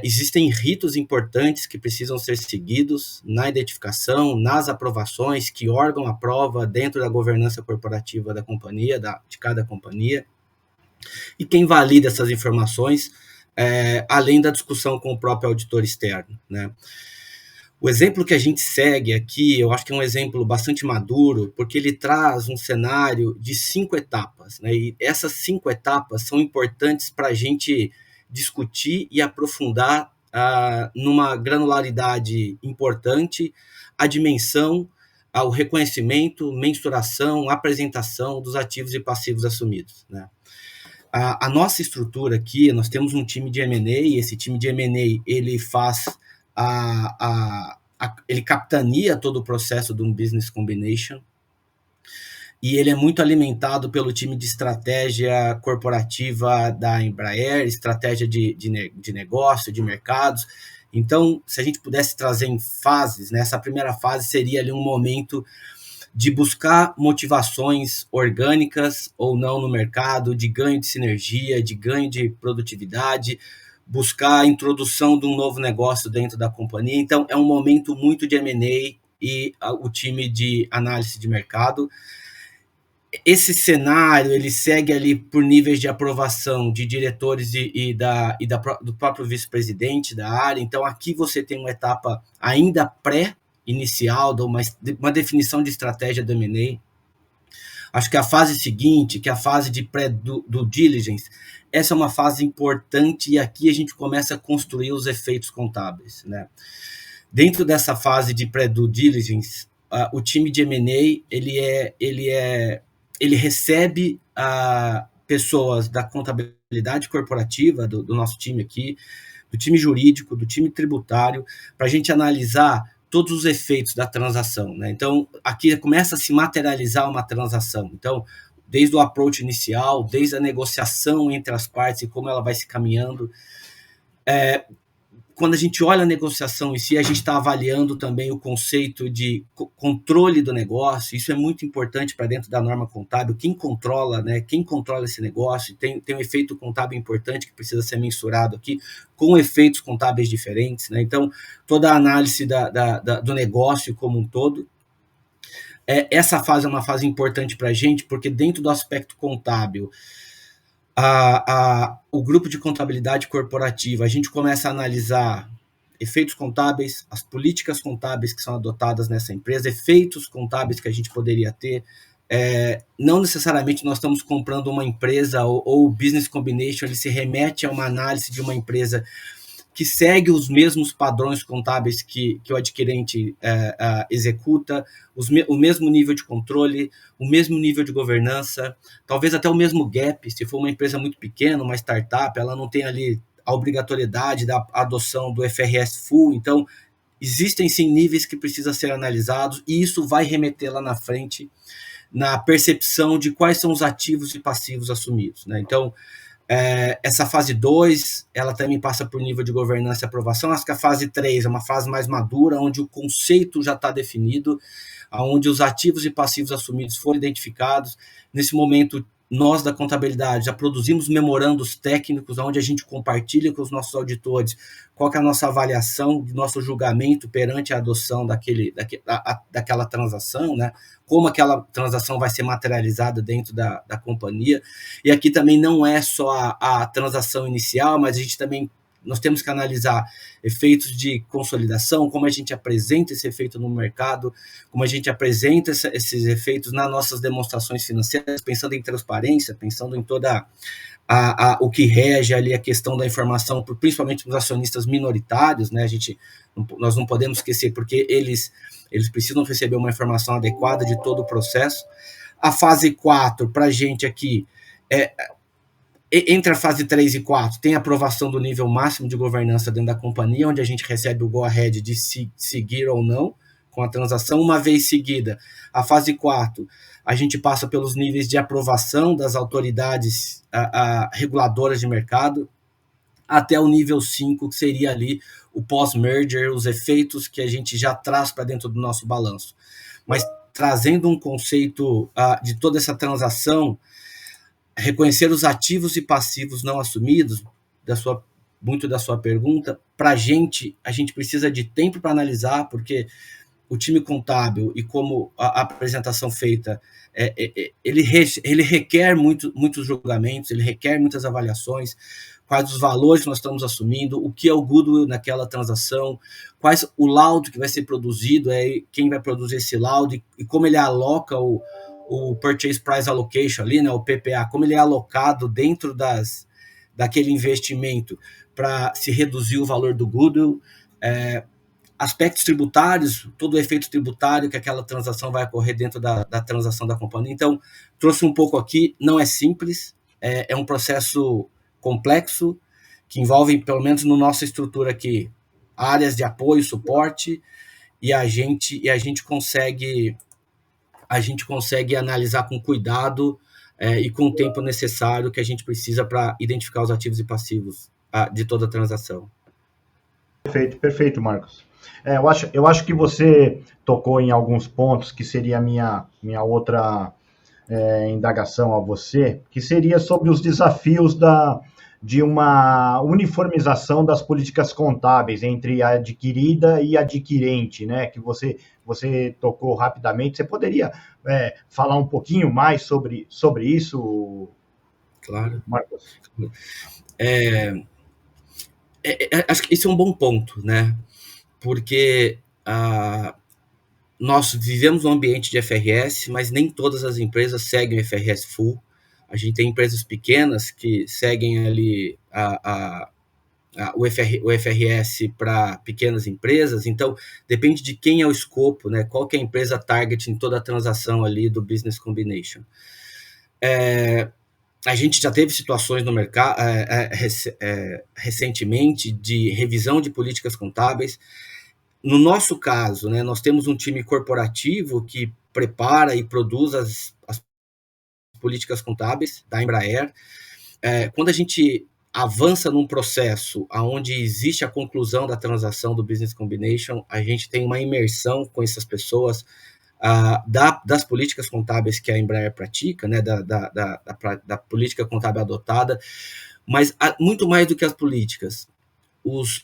existem ritos importantes que precisam ser seguidos na identificação, nas aprovações, que órgão aprova dentro da governança corporativa da companhia, de cada companhia, e quem valida essas informações, além da discussão com o próprio auditor externo, né? O exemplo que a gente segue aqui, eu acho que é um exemplo bastante maduro, porque ele traz um cenário de 5 etapas, né? E essas 5 etapas são importantes para a gente discutir e aprofundar numa granularidade importante a dimensão, o reconhecimento, mensuração, apresentação dos ativos e passivos assumidos, né? A nossa estrutura aqui, nós temos um time de M&A, e esse time de M&A, ele faz ele capitania todo o processo de um business combination, e ele é muito alimentado pelo time de estratégia corporativa da Embraer, estratégia de negócio, de mercados. Então, se a gente pudesse trazer em fases, né, essa primeira fase seria ali um momento de buscar motivações orgânicas ou não no mercado, de ganho de sinergia, de ganho de produtividade, buscar a introdução de um novo negócio dentro da companhia. Então, é um momento muito de M&A e o time de análise de mercado. Esse cenário, ele segue ali por níveis de aprovação de diretores do próprio vice-presidente da área. Então, aqui você tem uma etapa ainda pré-inicial, uma definição de estratégia do M&A. Acho que a fase seguinte, que é a fase de pré-due diligence, essa é uma fase importante, e aqui a gente começa a construir os efeitos contábeis, né? Dentro dessa fase de pré-due diligence, o time de M&A, ele recebe pessoas da contabilidade corporativa, do nosso time aqui, do time jurídico, do time tributário, para a gente analisar todos os efeitos da transação, né? Então, aqui começa a se materializar uma transação. Então, desde o approach inicial, desde a negociação entre as partes e como ela vai se caminhando. Quando a gente olha a negociação em si, a gente está avaliando também o conceito de controle do negócio. Isso é muito importante para dentro da norma contábil. Quem controla, né? Quem controla esse negócio? Tem um efeito contábil importante que precisa ser mensurado aqui, com efeitos contábeis diferentes, né? Então, toda a análise do negócio como um todo. Essa fase é uma fase importante para a gente, porque dentro do aspecto contábil, o grupo de contabilidade corporativa, a gente começa a analisar efeitos contábeis, as políticas contábeis que são adotadas nessa empresa, efeitos contábeis que a gente poderia ter. Não necessariamente nós estamos comprando uma empresa, ou o business combination, ele se remete a uma análise de uma empresa que segue os mesmos padrões contábeis que o adquirente executa, o mesmo nível de controle, o mesmo nível de governança, talvez até o mesmo gap. Se for uma empresa muito pequena, uma startup, ela não tem ali a obrigatoriedade da adoção do FRS Full. Então, existem sim níveis que precisam ser analisados, e isso vai remeter lá na frente na percepção de quais são os ativos e passivos assumidos, né? Então, essa fase 2, ela também passa por nível de governança e aprovação. Acho que a fase 3 é uma fase mais madura, onde o conceito já está definido, onde os ativos e passivos assumidos foram identificados. Nesse momento, nós da contabilidade já produzimos memorandos técnicos onde a gente compartilha com os nossos auditores qual que é a nossa avaliação, do nosso julgamento perante a adoção daquela transação, né? Como aquela transação vai ser materializada dentro da companhia. E aqui também não é só a transação inicial, mas a gente também nós temos que analisar efeitos de consolidação, como a gente apresenta esse efeito no mercado, como a gente apresenta esses efeitos nas nossas demonstrações financeiras, pensando em transparência, pensando em toda o que rege ali a questão da informação, principalmente para os acionistas minoritários, né? Nós não podemos esquecer, porque eles precisam receber uma informação adequada de todo o processo. A fase 4, para a gente aqui, entre a fase 3 e 4, tem a aprovação do nível máximo de governança dentro da companhia, onde a gente recebe o go-ahead de seguir ou não com a transação. Uma vez seguida, a fase 4, a gente passa pelos níveis de aprovação das autoridades reguladoras de mercado, até o nível 5, que seria ali o pós-merger, os efeitos que a gente já traz para dentro do nosso balanço. Mas trazendo um conceito de toda essa transação, reconhecer os ativos e passivos não assumidos, muito da sua pergunta, para a gente precisa de tempo para analisar, porque o time contábil, e como a apresentação feita, ele requer muitos julgamentos, ele requer muitas avaliações, quais os valores que nós estamos assumindo, o que é o goodwill naquela transação, quais o laudo que vai ser produzido, quem vai produzir esse laudo, e como ele aloca o Purchase Price Allocation ali, né, o PPA, como ele é alocado dentro daquele investimento para se reduzir o valor do goodwill, aspectos tributários, todo o efeito tributário que aquela transação vai ocorrer dentro da transação da companhia. Então, trouxe um pouco aqui, não é simples, é um processo complexo, que envolve, pelo menos na nossa estrutura aqui, áreas de apoio, suporte, e a gente consegue analisar com cuidado e com o tempo necessário que a gente precisa para identificar os ativos e passivos de toda a transação. Perfeito, Marcos. Eu acho que você tocou em alguns pontos que seria a minha outra indagação a você, que seria sobre os desafios de uma uniformização das políticas contábeis entre a adquirida e adquirente, né? Que você tocou rapidamente. Você poderia falar um pouquinho mais sobre isso? Claro. Marcos? Acho que isso é um bom ponto, né? Porque nós vivemos num ambiente de FRS, mas nem todas as empresas seguem o FRS Full. A gente tem empresas pequenas que seguem ali o FRS para pequenas empresas, então depende de quem é o escopo, né? Qual que é a empresa target em toda a transação ali do Business Combination. A gente já teve situações no mercado recentemente de revisão de políticas contábeis. No nosso caso, né, nós temos um time corporativo que prepara e produz as políticas contábeis da Embraer. Quando a gente avança num processo onde existe a conclusão da transação do Business Combination, a gente tem uma imersão com essas pessoas das políticas contábeis que a Embraer pratica, né, da política contábil adotada, mas muito mais do que as políticas,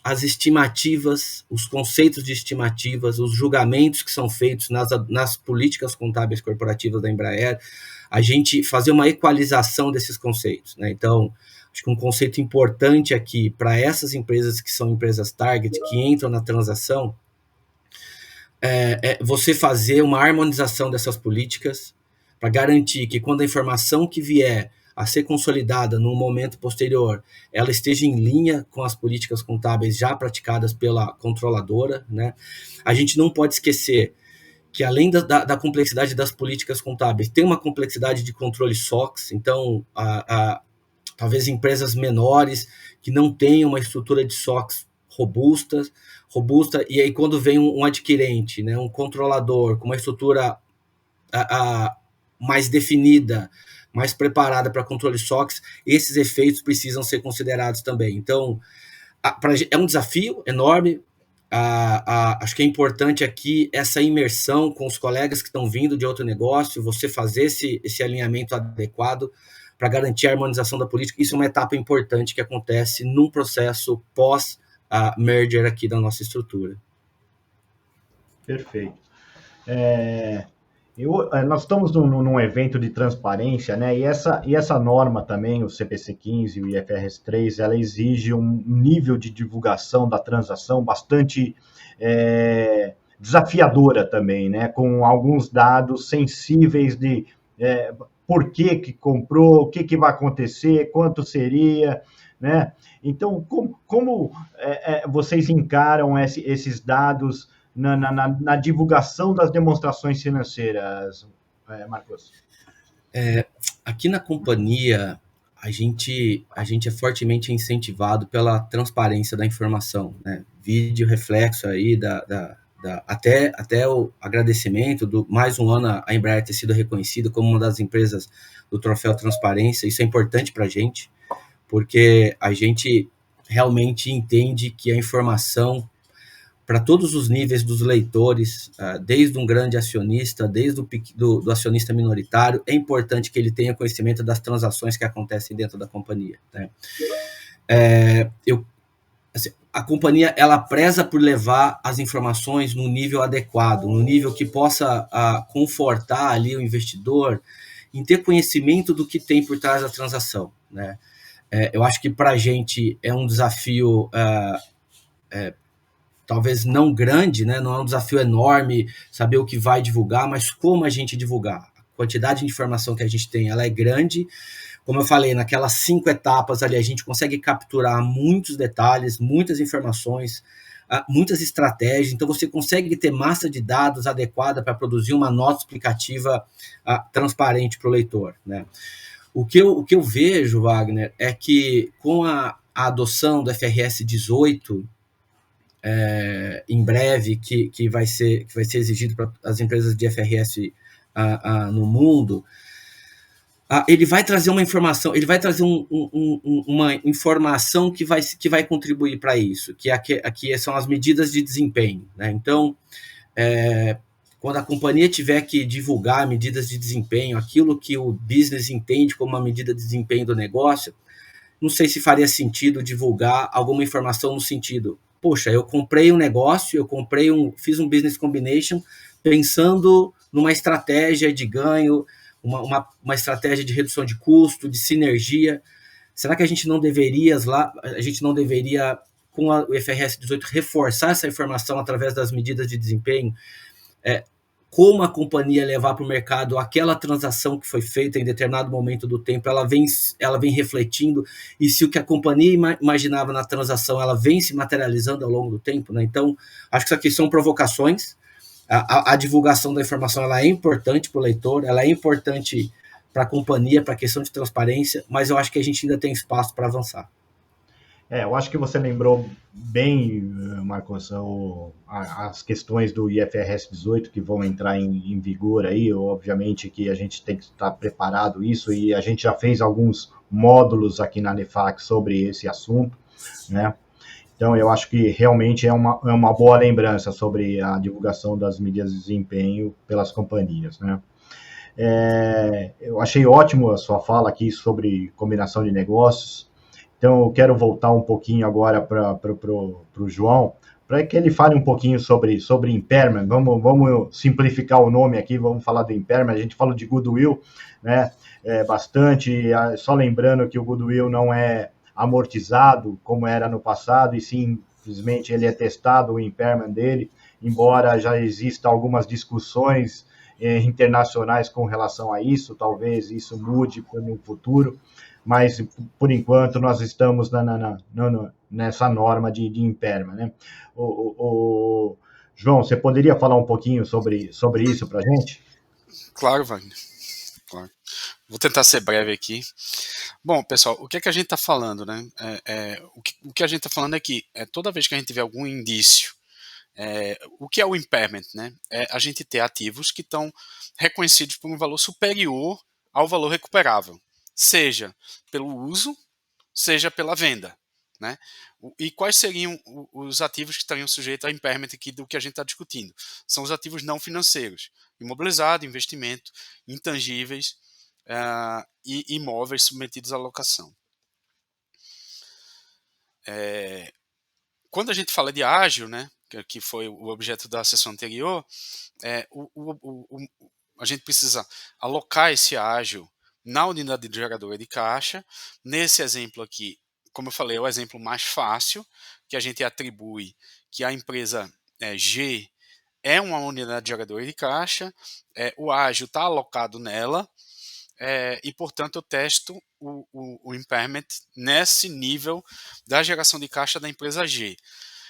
as estimativas, os conceitos de estimativas, os julgamentos que são feitos nas políticas contábeis corporativas da Embraer, a gente fazer uma equalização desses conceitos, né? Então, acho que um conceito importante aqui para essas empresas que são empresas target, que entram na transação, você fazer uma harmonização dessas políticas para garantir que quando a informação que vier a ser consolidada num momento posterior, ela esteja em linha com as políticas contábeis já praticadas pela controladora, né? A gente não pode esquecer que, além da complexidade das políticas contábeis, tem uma complexidade de controle SOX, então, talvez empresas menores que não tenham uma estrutura de SOX robusta, e aí quando vem um adquirente, né, um controlador com uma estrutura mais definida, mais preparada para controle SOX, esses efeitos precisam ser considerados também. Então, é um desafio enorme. acho que é importante aqui essa imersão com os colegas que estão vindo de outro negócio, você fazer esse alinhamento adequado para garantir a harmonização da política. Isso é uma etapa importante que acontece num processo pós-merger aqui da nossa estrutura. Perfeito. Nós estamos num evento de transparência, né? E essa norma também, o CPC 15 e o IFRS 3, ela exige um nível de divulgação da transação bastante desafiadora também, né? Com alguns dados sensíveis de por que comprou, o que vai acontecer, quanto seria, né? Então, como vocês encaram esses dados na divulgação das demonstrações financeiras, Marcos? Aqui na companhia, a gente é fortemente incentivado pela transparência da informação, né? Vídeo reflexo aí até o agradecimento do mais um ano a Embraer ter sido reconhecida como uma das empresas do Troféu Transparência. Isso é importante para a gente, porque a gente realmente entende que a informação para todos os níveis dos leitores, desde um grande acionista, desde do acionista minoritário, é importante que ele tenha conhecimento das transações que acontecem dentro da companhia, né? A companhia, ela preza por levar as informações no nível adequado, no nível que possa confortar ali o investidor em ter conhecimento do que tem por trás da transação, né? Eu acho que para a gente é um desafio talvez não grande, né? Não é um desafio enorme saber o que vai divulgar, mas como a gente divulgar. A quantidade de informação que a gente tem, ela é grande. Como eu falei, naquelas 5 etapas ali, a gente consegue capturar muitos detalhes, muitas informações, muitas estratégias. Então, você consegue ter massa de dados adequada para produzir uma nota explicativa transparente para o leitor, né? O que eu vejo, Wagner, é que com a adoção do FRS 18, em breve, que vai ser exigido para as empresas de FRS no mundo, ele vai trazer uma informação, ele vai trazer uma informação que vai contribuir para isso, que aqui são as medidas de desempenho, né? Então, quando a companhia tiver que divulgar medidas de desempenho, aquilo que o business entende como uma medida de desempenho do negócio, não sei se faria sentido divulgar alguma informação no sentido: poxa, eu comprei um negócio, fiz um business combination pensando numa estratégia de ganho, uma estratégia de redução de custo, de sinergia. Será que a gente não deveria, com o IFRS 18, reforçar essa informação através das medidas de desempenho? Como a companhia levar para o mercado aquela transação que foi feita em determinado momento do tempo, ela vem refletindo, e se o que a companhia imaginava na transação, ela vem se materializando ao longo do tempo, né? Então, acho que isso aqui são provocações. A divulgação da informação, ela é importante para o leitor, ela é importante para a companhia, para a questão de transparência, mas eu acho que a gente ainda tem espaço para avançar. Eu acho que você lembrou bem, Marcos, as questões do IFRS 18 que vão entrar em vigor aí. Obviamente que a gente tem que estar preparado isso, e a gente já fez alguns módulos aqui na ANEFAC sobre esse assunto, né? Então, eu acho que realmente é uma boa lembrança sobre a divulgação das medidas de desempenho pelas companhias, né? Eu achei ótimo a sua fala aqui sobre combinação de negócios. Então, eu quero voltar um pouquinho agora para o João, para que ele fale um pouquinho sobre impairment. Vamos simplificar o nome aqui, vamos falar do impairment. A gente fala de goodwill, né? Bastante, só lembrando que o goodwill não é amortizado como era no passado, e simplesmente ele é testado, o impairment dele, embora já exista algumas discussões internacionais com relação a isso. Talvez isso mude no futuro, mas por enquanto nós estamos nessa norma de impairment, né? João, você poderia falar um pouquinho sobre isso para a gente? Claro, Wagner. Claro. Vou tentar ser breve aqui. Bom, pessoal, o que é que a gente está falando, né? O que a gente está falando é que toda vez que a gente tiver algum indício, o que é o impairment, né? A gente ter ativos que estão reconhecidos por um valor superior ao valor recuperável, seja pelo uso, seja pela venda, né? E quais seriam os ativos que estariam sujeitos a impairment aqui do que a gente está discutindo? São os ativos não financeiros, imobilizado, investimento, intangíveis e imóveis submetidos à locação. Quando a gente fala de ágil, né, que foi o objeto da sessão anterior, a gente precisa alocar esse ágil na unidade geradora de caixa. Nesse exemplo aqui, como eu falei, é o exemplo mais fácil, que a gente atribui que a empresa G é uma unidade geradora de caixa, o ágil está alocado nela, e, portanto, eu testo o impairment nesse nível da geração de caixa da empresa G.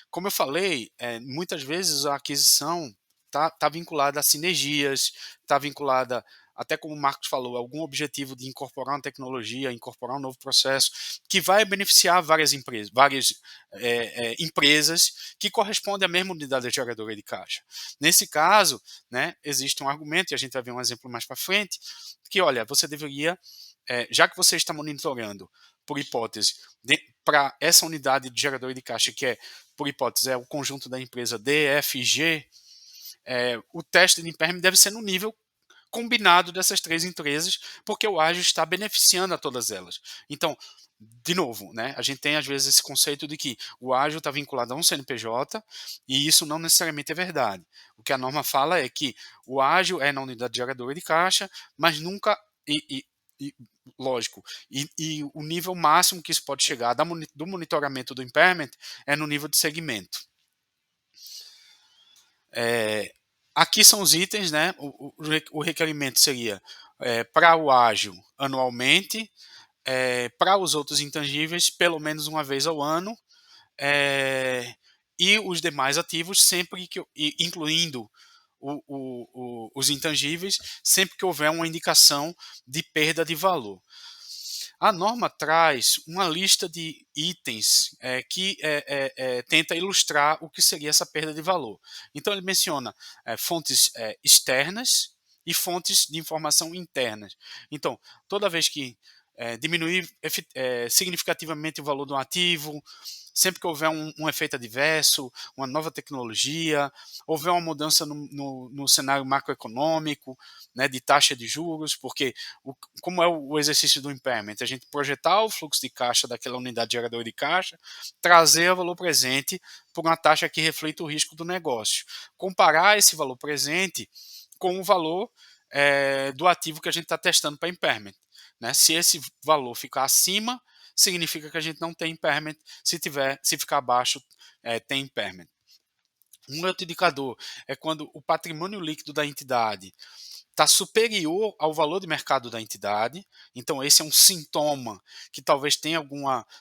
Como eu falei, muitas vezes a aquisição está vinculada a sinergias, está vinculada, até como o Marcos falou, algum objetivo de incorporar uma tecnologia, incorporar um novo processo, que vai beneficiar várias empresas que correspondem à mesma unidade geradora de caixa. Nesse caso, né, existe um argumento, e a gente vai ver um exemplo mais para frente, que, olha, você deveria, já que você está monitorando, por hipótese, para essa unidade de geradora de caixa, que por hipótese, é o conjunto da empresa D, F e G, o teste de impairment deve ser no nível combinado dessas três empresas, porque o ágil está beneficiando a todas elas. Então, de novo, né, a gente tem às vezes esse conceito de que o ágil está vinculado a um CNPJ, e isso não necessariamente é verdade. O que a norma fala é que o ágil é na unidade geradora de caixa, mas nunca, lógico, e o nível máximo que isso pode chegar do monitoramento do impairment é no nível de segmento. Aqui são os itens, né? O requerimento seria para o ágil anualmente, para os outros intangíveis pelo menos uma vez ao ano, e os demais ativos sempre que, incluindo os intangíveis, sempre que houver uma indicação de perda de valor. A norma traz uma lista de itens que tenta ilustrar o que seria essa perda de valor. Então, ele menciona fontes externas e fontes de informação internas. Então, toda vez que diminuir significativamente o valor de um ativo, sempre que houver um efeito adverso, uma nova tecnologia, houver uma mudança no cenário macroeconômico, né, de taxa de juros, porque como é o exercício do impairment? A gente projetar o fluxo de caixa daquela unidade geradora de caixa, trazer o valor presente por uma taxa que reflita o risco do negócio. Comparar esse valor presente com o valor do ativo que a gente está testando para impairment. Né? Se esse valor ficar acima, significa que a gente não tem impairment, se ficar abaixo, tem impairment. Um outro indicador é quando o patrimônio líquido da entidade está superior ao valor de mercado da entidade, então esse é um sintoma que talvez tenha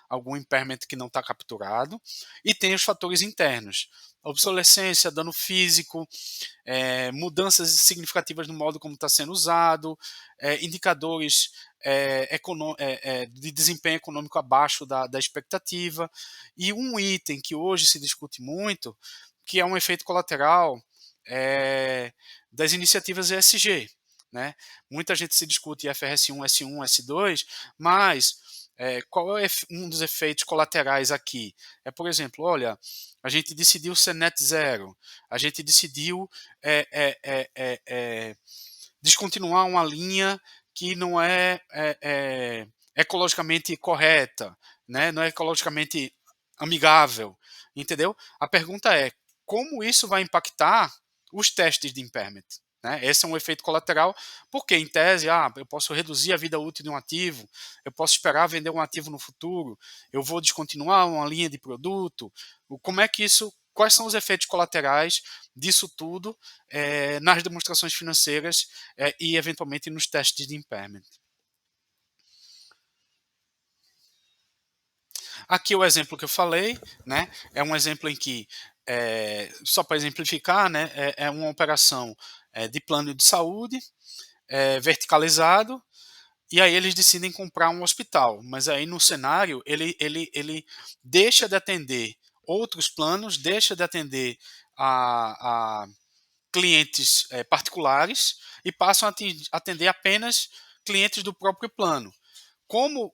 algum impairment que não está capturado, e tem os fatores internos, obsolescência, dano físico, mudanças significativas no modo como está sendo usado, indicadores de desempenho econômico abaixo da expectativa, e um item que hoje se discute muito, que é um efeito colateral das iniciativas ESG. Né? Muita gente se discute IFRS 1, S1, S2, mas qual é um dos efeitos colaterais aqui? Por exemplo, olha, a gente decidiu ser net zero, a gente decidiu descontinuar uma linha que não é ecologicamente correta, né? Não é ecologicamente amigável, entendeu? A pergunta é, como isso vai impactar os testes de impairment? Né? Esse é um efeito colateral, porque em tese, eu posso reduzir a vida útil de um ativo, eu posso esperar vender um ativo no futuro, eu vou descontinuar uma linha de produto. Como é que isso, quais são os efeitos colaterais disso tudo nas demonstrações financeiras e eventualmente nos testes de impairment? Aqui o exemplo que eu falei, né, é um exemplo em que, só para exemplificar, né, é uma operação de plano de saúde verticalizado, e aí eles decidem comprar um hospital, mas aí no cenário ele deixa de atender outros planos, deixa de atender a clientes particulares e passam a atender apenas clientes do próprio plano. Como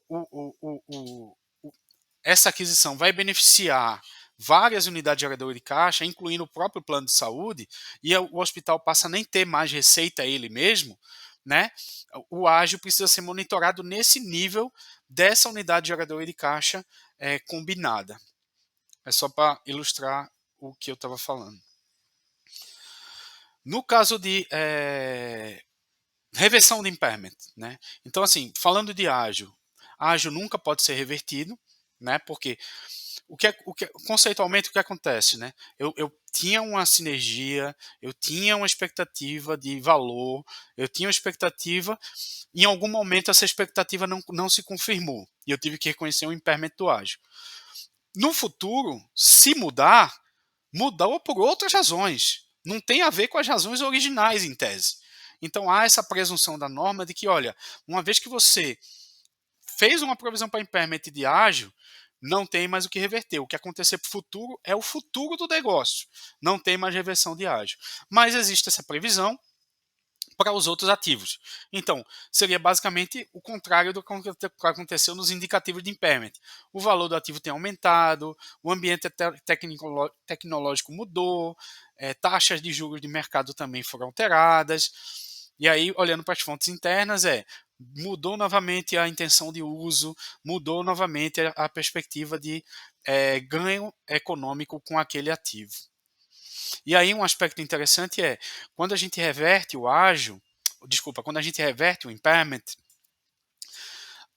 essa aquisição vai beneficiar várias unidades geradoras de caixa, incluindo o próprio plano de saúde, e o hospital passa a nem ter mais receita ele mesmo, né? O ágil precisa ser monitorado nesse nível dessa unidade geradora de caixa combinada. É só para ilustrar o que eu estava falando. No caso de reversão de impairment, né? Então, assim, falando de ágil nunca pode ser revertido, né? Porque conceitualmente o que acontece, né? Eu tinha uma sinergia, eu tinha uma expectativa de valor, eu tinha uma expectativa, em algum momento essa expectativa não se confirmou e eu tive que reconhecer um impairment do ágil. No futuro, se mudou por outras razões. Não tem a ver com as razões originais, em tese. Então, há essa presunção da norma de que, olha, uma vez que você fez uma provisão para impairment de ágil, não tem mais o que reverter. O que acontecer para o futuro é o futuro do negócio. Não tem mais reversão de ágil. Mas existe essa previsão para os outros ativos. Então, seria basicamente o contrário do que aconteceu nos indicativos de impairment. O valor do ativo tem aumentado, o ambiente tecnológico mudou, taxas de juros de mercado também foram alteradas. E aí, olhando para as fontes internas, mudou novamente a intenção de uso, mudou novamente a perspectiva de ganho econômico com aquele ativo. E aí um aspecto interessante quando a gente reverte quando a gente reverte o impairment,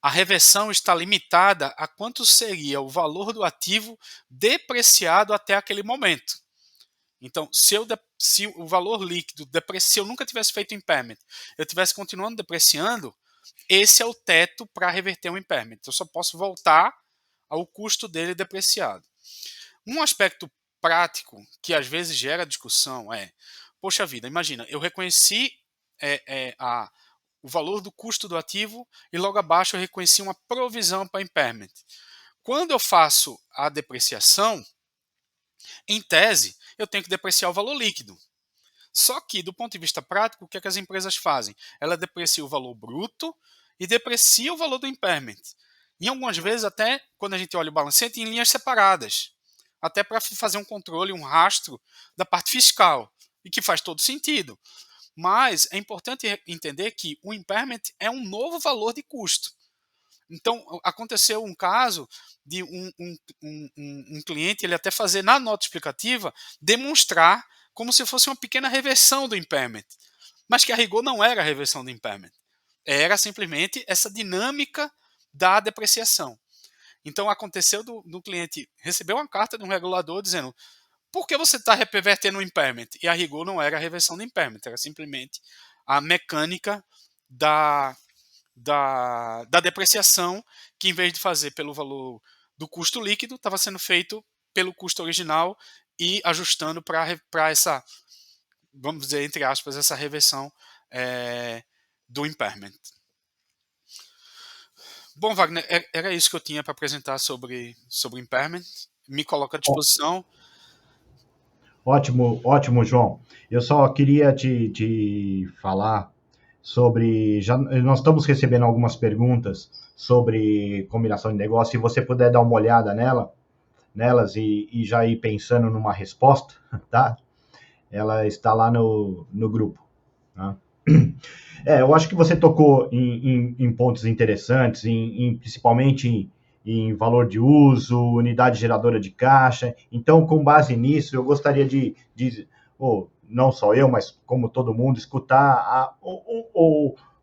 a reversão está limitada a quanto seria o valor do ativo depreciado até aquele momento. Então, se o valor líquido se eu nunca tivesse feito impairment, eu tivesse continuando depreciando, esse é o teto para reverter o impairment. Eu só posso voltar ao custo dele depreciado. Um aspecto prático que às vezes gera discussão poxa vida, imagina, eu reconheci o valor do custo do ativo e logo abaixo eu reconheci uma provisão para impairment. Quando eu faço a depreciação, em tese, eu tenho que depreciar o valor líquido. Só que, do ponto de vista prático, o que é que as empresas fazem? Ela deprecia o valor bruto e deprecia o valor do impairment. E algumas vezes, até quando a gente olha o balancete, em linhas separadas. Até para fazer um controle, um rastro da parte fiscal. E que faz todo sentido. Mas é importante entender que o impairment é um novo valor de custo. Então, aconteceu um caso de um cliente, ele até fazer na nota explicativa, demonstrar como se fosse uma pequena reversão do impairment. Mas que a rigor não era a reversão do impairment. Era simplesmente essa dinâmica da depreciação. Então, aconteceu do cliente receber uma carta de um regulador dizendo: por que você está revertendo o impairment? E a rigor não era a reversão do impairment, era simplesmente a mecânica da depreciação, que em vez de fazer pelo valor do custo líquido, estava sendo feito pelo custo original e ajustando para essa, vamos dizer, entre aspas, essa reversão do impairment. Bom, Wagner, era isso que eu tinha para apresentar sobre impairment. Me coloco à disposição. Ótimo, João. Eu só queria te falar sobre... nós estamos recebendo algumas perguntas sobre combinação de negócio. Se você puder dar uma olhada nelas e já ir pensando numa resposta, tá? Ela está lá no grupo. Tá? Eu acho que você tocou em pontos interessantes, principalmente em valor de uso, unidade geradora de caixa. Então, com base nisso, eu gostaria de não só eu, mas como todo mundo, escutar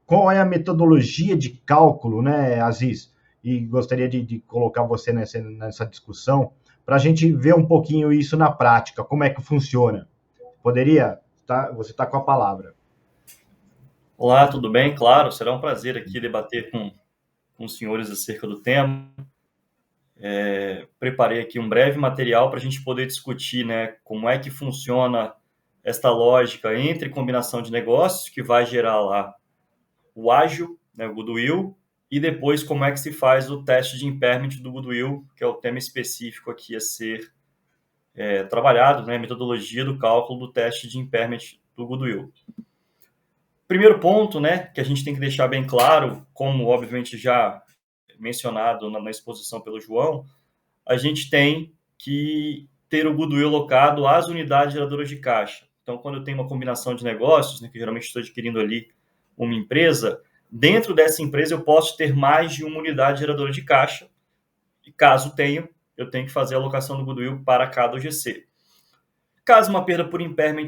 qual é a metodologia de cálculo, né, Aziz? E gostaria de colocar você nessa discussão, para a gente ver um pouquinho isso na prática, como é que funciona. Poderia? Você está com a palavra. Olá, tudo bem? Claro, será um prazer aqui debater com os senhores acerca do tema. Preparei aqui um breve material para a gente poder discutir, né, como é que funciona esta lógica entre combinação de negócios, que vai gerar lá o ágil, né, o goodwill, e depois como é que se faz o teste de impairment do goodwill, que é o tema específico aqui a ser trabalhado, né, a metodologia do cálculo do teste de impairment do goodwill. Primeiro ponto, né, que a gente tem que deixar bem claro, como obviamente já mencionado na exposição pelo João, a gente tem que ter o goodwill alocado às unidades geradoras de caixa. Então, quando eu tenho uma combinação de negócios, né, que geralmente estou adquirindo ali uma empresa, dentro dessa empresa eu posso ter mais de uma unidade geradora de caixa, e caso tenha, eu tenho que fazer a alocação do goodwill para cada OGC. Caso uma perda por impairment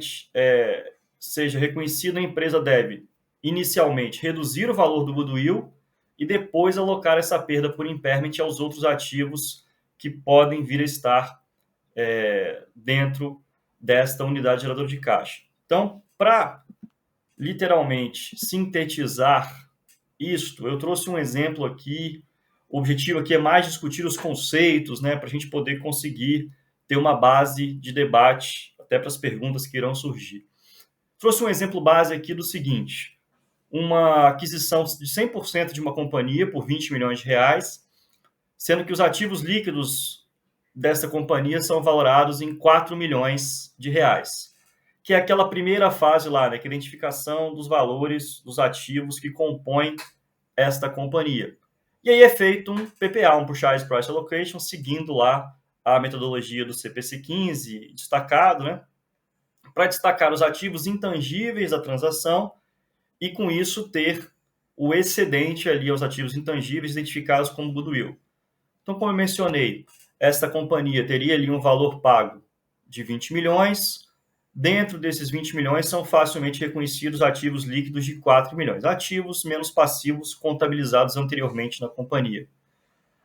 seja reconhecida, a empresa deve, inicialmente, reduzir o valor do goodwill e depois alocar essa perda por impairment aos outros ativos que podem vir a estar dentro desta unidade geradora de caixa. Então, para literalmente sintetizar isto, eu trouxe um exemplo aqui. O objetivo aqui é mais discutir os conceitos, né, para a gente poder conseguir ter uma base de debate até para as perguntas que irão surgir. Trouxe um exemplo base aqui do seguinte: uma aquisição de 100% de uma companhia por 20 milhões de reais, sendo que os ativos líquidos dessa companhia são valorados em 4 milhões de reais, que é aquela primeira fase lá, né, que é a identificação dos valores dos ativos que compõem esta companhia. E aí é feito um PPA, um Purchase Price Allocation, seguindo lá a metodologia do CPC-15 destacado, né, para destacar os ativos intangíveis da transação e, com isso, ter o excedente ali aos ativos intangíveis identificados como goodwill. Então, como eu mencionei, esta companhia teria ali um valor pago de 20 milhões. Dentro desses 20 milhões são facilmente reconhecidos ativos líquidos de 4 milhões. Ativos menos passivos contabilizados anteriormente na companhia.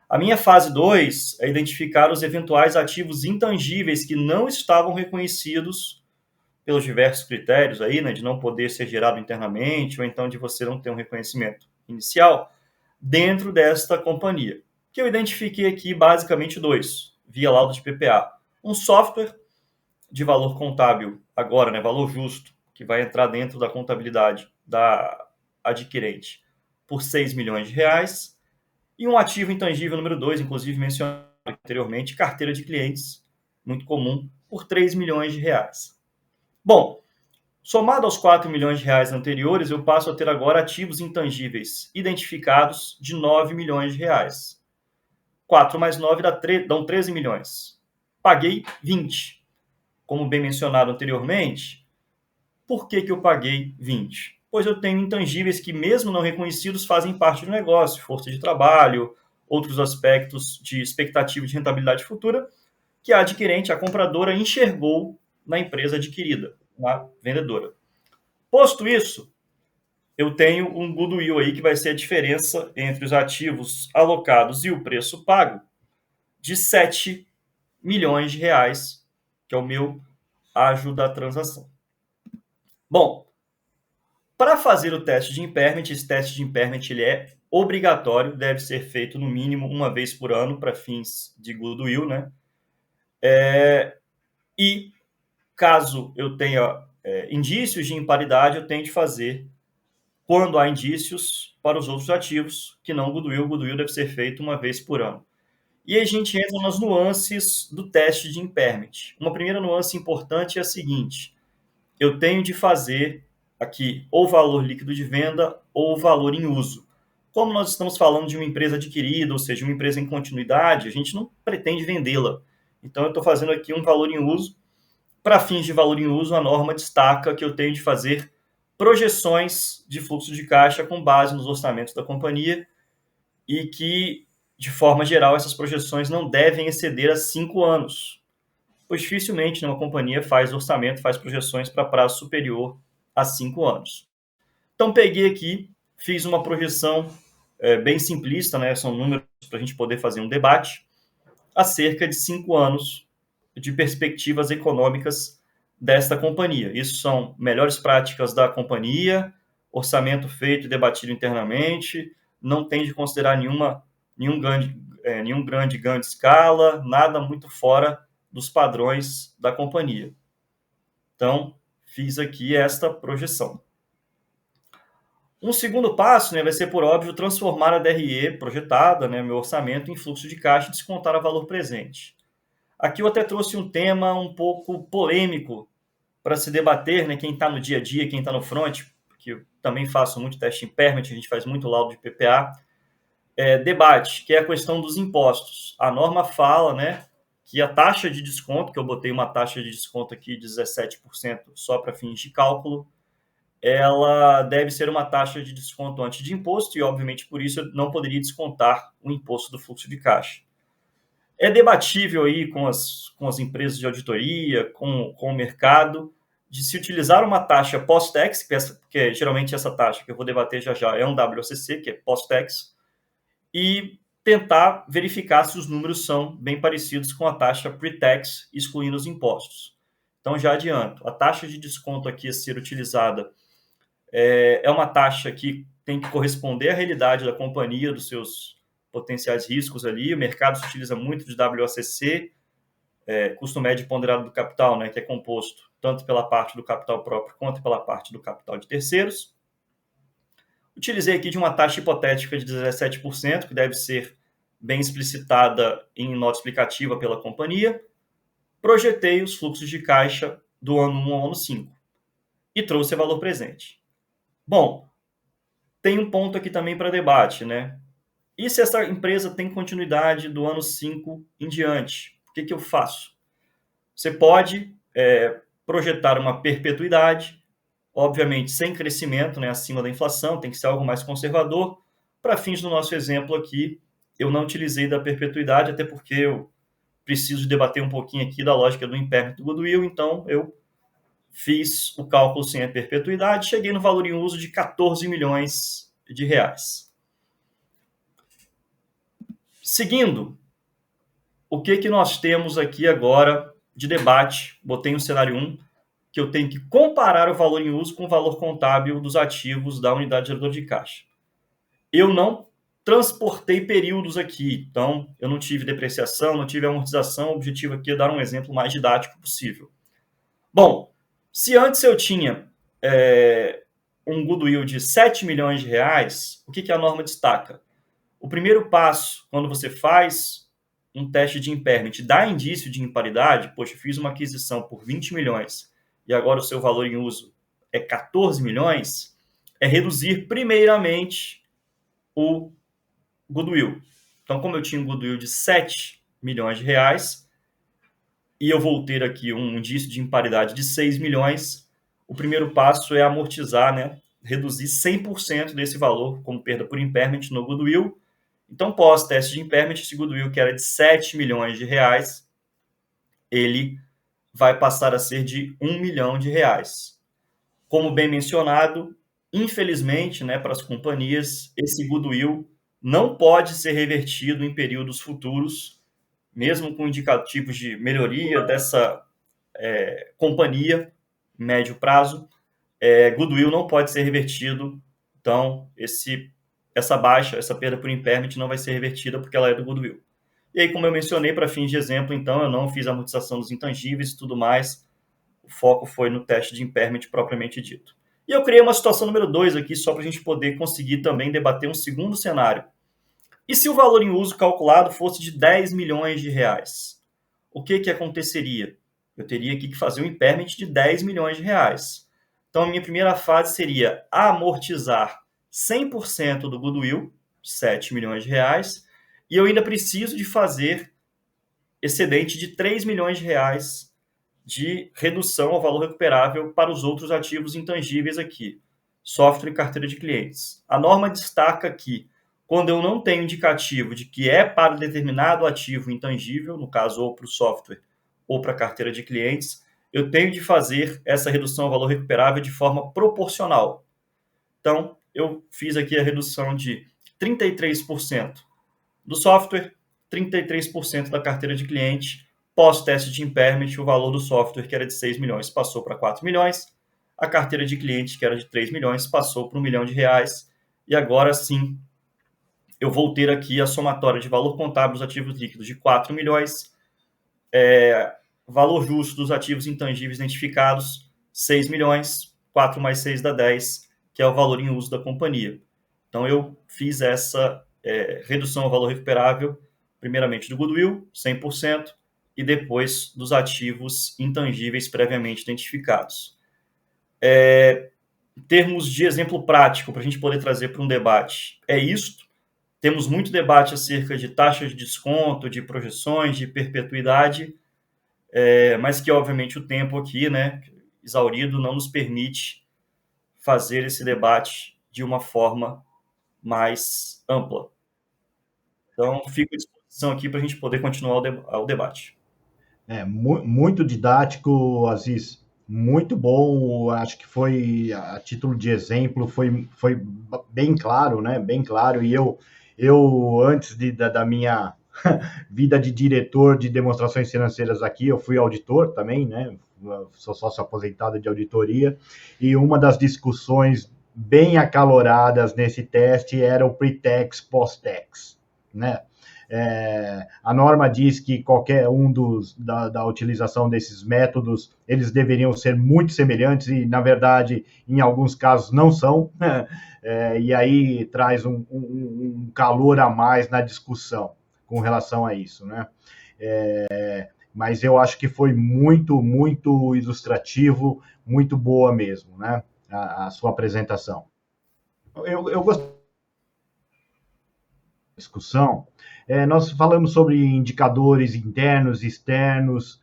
A minha fase 2 é identificar os eventuais ativos intangíveis que não estavam reconhecidos pelos diversos critérios aí, né, de não poder ser gerado internamente, ou então de você não ter um reconhecimento inicial dentro desta companhia. Que eu identifiquei aqui basicamente 2, via laudo de PPA. Um software de valor contábil, agora, né, valor justo, que vai entrar dentro da contabilidade da adquirente por 6 milhões de reais, e um ativo intangível número 2, inclusive mencionado anteriormente, carteira de clientes, muito comum, por 3 milhões de reais. Bom, somado aos 4 milhões de reais anteriores, eu passo a ter agora ativos intangíveis identificados de 9 milhões de reais. 4 mais 9 dão 13 milhões. Paguei 20. Como bem mencionado anteriormente, por que eu paguei 20? Pois eu tenho intangíveis que, mesmo não reconhecidos, fazem parte do negócio, força de trabalho, outros aspectos de expectativa de rentabilidade futura, que a adquirente, a compradora, enxergou na empresa adquirida, na vendedora. Posto isso, eu tenho um goodwill aí que vai ser a diferença entre os ativos alocados e o preço pago de 7 milhões de reais, que é o meu ágio da transação. Bom, para fazer o teste de impairment, esse teste de impairment ele é obrigatório, deve ser feito no mínimo uma vez por ano para fins de goodwill, né? E caso eu tenha indícios de imparidade, eu tenho de fazer quando há indícios para os outros ativos, que não goodwill. Goodwill deve ser feito uma vez por ano. E aí a gente entra nas nuances do teste de impairment. Uma primeira nuance importante é a seguinte: eu tenho de fazer aqui ou valor líquido de venda ou valor em uso. Como nós estamos falando de uma empresa adquirida, ou seja, uma empresa em continuidade, a gente não pretende vendê-la. Então eu estou fazendo aqui um valor em uso. Para fins de valor em uso, a norma destaca que eu tenho de fazer projeções de fluxo de caixa com base nos orçamentos da companhia e que, de forma geral, essas projeções não devem exceder a 5 anos, pois dificilmente uma companhia faz orçamento, faz projeções para prazo superior a 5 anos. Então, peguei aqui, fiz uma projeção bem simplista, né? São números para a gente poder fazer um debate, a cerca de 5 anos de perspectivas econômicas desta companhia. Isso são melhores práticas da companhia, orçamento feito e debatido internamente, não tem de considerar nenhum grande ganho de escala, nada muito fora dos padrões da companhia. Então, fiz aqui esta projeção. Um segundo passo, né, vai ser, por óbvio, transformar a DRE projetada, né, meu orçamento, em fluxo de caixa e descontar a valor presente. Aqui eu até trouxe um tema um pouco polêmico para se debater, né, quem está no dia a dia, quem está no front, porque eu também faço muito teste impairment, a gente faz muito laudo de PPA. debate, que é a questão dos impostos. A norma fala, né, que a taxa de desconto, que eu botei uma taxa de desconto aqui de 17% só para fins de cálculo, ela deve ser uma taxa de desconto antes de imposto e, obviamente, por isso eu não poderia descontar o imposto do fluxo de caixa. É debatível aí com as empresas de auditoria, com o mercado, de se utilizar uma taxa post-tax, que geralmente essa taxa que eu vou debater já é um WACC, que é post-tax, e tentar verificar se os números são bem parecidos com a taxa pre-tax, excluindo os impostos. Então, já adianto, a taxa de desconto aqui a ser utilizada é uma taxa que tem que corresponder à realidade da companhia, dos seus potenciais riscos ali. O mercado se utiliza muito de WACC, custo médio ponderado do capital, né, que é composto tanto pela parte do capital próprio quanto pela parte do capital de terceiros. Utilizei aqui de uma taxa hipotética de 17%, que deve ser bem explicitada em nota explicativa pela companhia. Projetei os fluxos de caixa do ano 1 ao ano 5 e trouxe o valor presente. Bom, tem um ponto aqui também para debate, né? E se essa empresa tem continuidade do ano 5 em diante? O que eu faço? Você pode projetar uma perpetuidade, obviamente sem crescimento, né, acima da inflação, tem que ser algo mais conservador. Para fins do nosso exemplo aqui, eu não utilizei da perpetuidade, até porque eu preciso debater um pouquinho aqui da lógica do impairment do goodwill, então eu fiz o cálculo sem a perpetuidade, cheguei no valor em uso de 14 milhões de reais. Seguindo, o que nós temos aqui agora de debate? Botei no cenário 1, que eu tenho que comparar o valor em uso com o valor contábil dos ativos da unidade geradora de caixa. Eu não transportei períodos aqui, então eu não tive depreciação, não tive amortização, o objetivo aqui é dar um exemplo mais didático possível. Bom, se antes eu tinha um goodwill de 7 milhões de reais, o que a norma destaca? O primeiro passo, quando você faz um teste de impairment, dá indício de imparidade, poxa, fiz uma aquisição por 20 milhões e agora o seu valor em uso é 14 milhões, é reduzir primeiramente o goodwill. Então, como eu tinha um goodwill de 7 milhões de reais e eu vou ter aqui um indício de imparidade de 6 milhões, o primeiro passo é amortizar, né, reduzir 100% desse valor como perda por impairment no goodwill. Então, pós-teste de impairment, esse goodwill, que era de 7 milhões de reais, ele vai passar a ser de 1 milhão de reais. Como bem mencionado, infelizmente, né, para as companhias, esse goodwill não pode ser revertido em períodos futuros, mesmo com indicativos de melhoria dessa companhia, médio prazo, goodwill não pode ser revertido. Então, essa baixa, essa perda por impairment não vai ser revertida porque ela é do goodwill. E aí, como eu mencionei, para fins de exemplo, então, eu não fiz a amortização dos intangíveis e tudo mais. O foco foi no teste de impairment propriamente dito. E eu criei uma situação número 2 aqui, só para a gente poder conseguir também debater um segundo cenário. E se o valor em uso calculado fosse de 10 milhões de reais? O que aconteceria? Eu teria aqui que fazer um impairment de 10 milhões de reais. Então, a minha primeira fase seria amortizar 100% do goodwill, 7 milhões de reais, e eu ainda preciso de fazer excedente de 3 milhões de reais de redução ao valor recuperável para os outros ativos intangíveis aqui, software e carteira de clientes. A norma destaca que, quando eu não tenho indicativo de que é para determinado ativo intangível, no caso, ou para o software ou para a carteira de clientes, eu tenho de fazer essa redução ao valor recuperável de forma proporcional. Então, eu fiz aqui a redução de 33% do software, 33% da carteira de cliente. Pós-teste de impairment, o valor do software, que era de 6 milhões, passou para 4 milhões. A carteira de cliente, que era de 3 milhões, passou para 1 milhão de reais. E agora sim, eu vou ter aqui a somatória de valor contábil dos ativos líquidos de 4 milhões, valor justo dos ativos intangíveis identificados, 6 milhões, 4 mais 6 dá 10, que é o valor em uso da companhia. Então, eu fiz essa redução ao valor recuperável, primeiramente do goodwill, 100%, e depois dos ativos intangíveis previamente identificados. Em termos de exemplo prático, para a gente poder trazer para um debate, é isto. Temos muito debate acerca de taxas de desconto, de projeções, de perpetuidade, mas que, obviamente, o tempo aqui, né, exaurido, não nos permite fazer esse debate de uma forma mais ampla. Então, fico à disposição aqui para a gente poder continuar o debate. Muito didático, Aziz. Muito bom. Acho que foi, a título de exemplo, foi bem claro, né? Bem claro. E eu antes da minha vida de diretor de demonstrações financeiras aqui, eu fui auditor também, né? Sou sócio aposentado de auditoria. E uma das discussões bem acaloradas nesse teste era o pre-tax, post-tax, né? A norma diz que qualquer um da utilização desses métodos, eles deveriam ser muito semelhantes e, na verdade, em alguns casos não são, e aí traz um calor a mais na discussão com relação a isso, né? Mas eu acho que foi muito, muito ilustrativo, muito boa mesmo, né? A sua apresentação. Eu gostei da discussão. Nós falamos sobre indicadores internos e externos.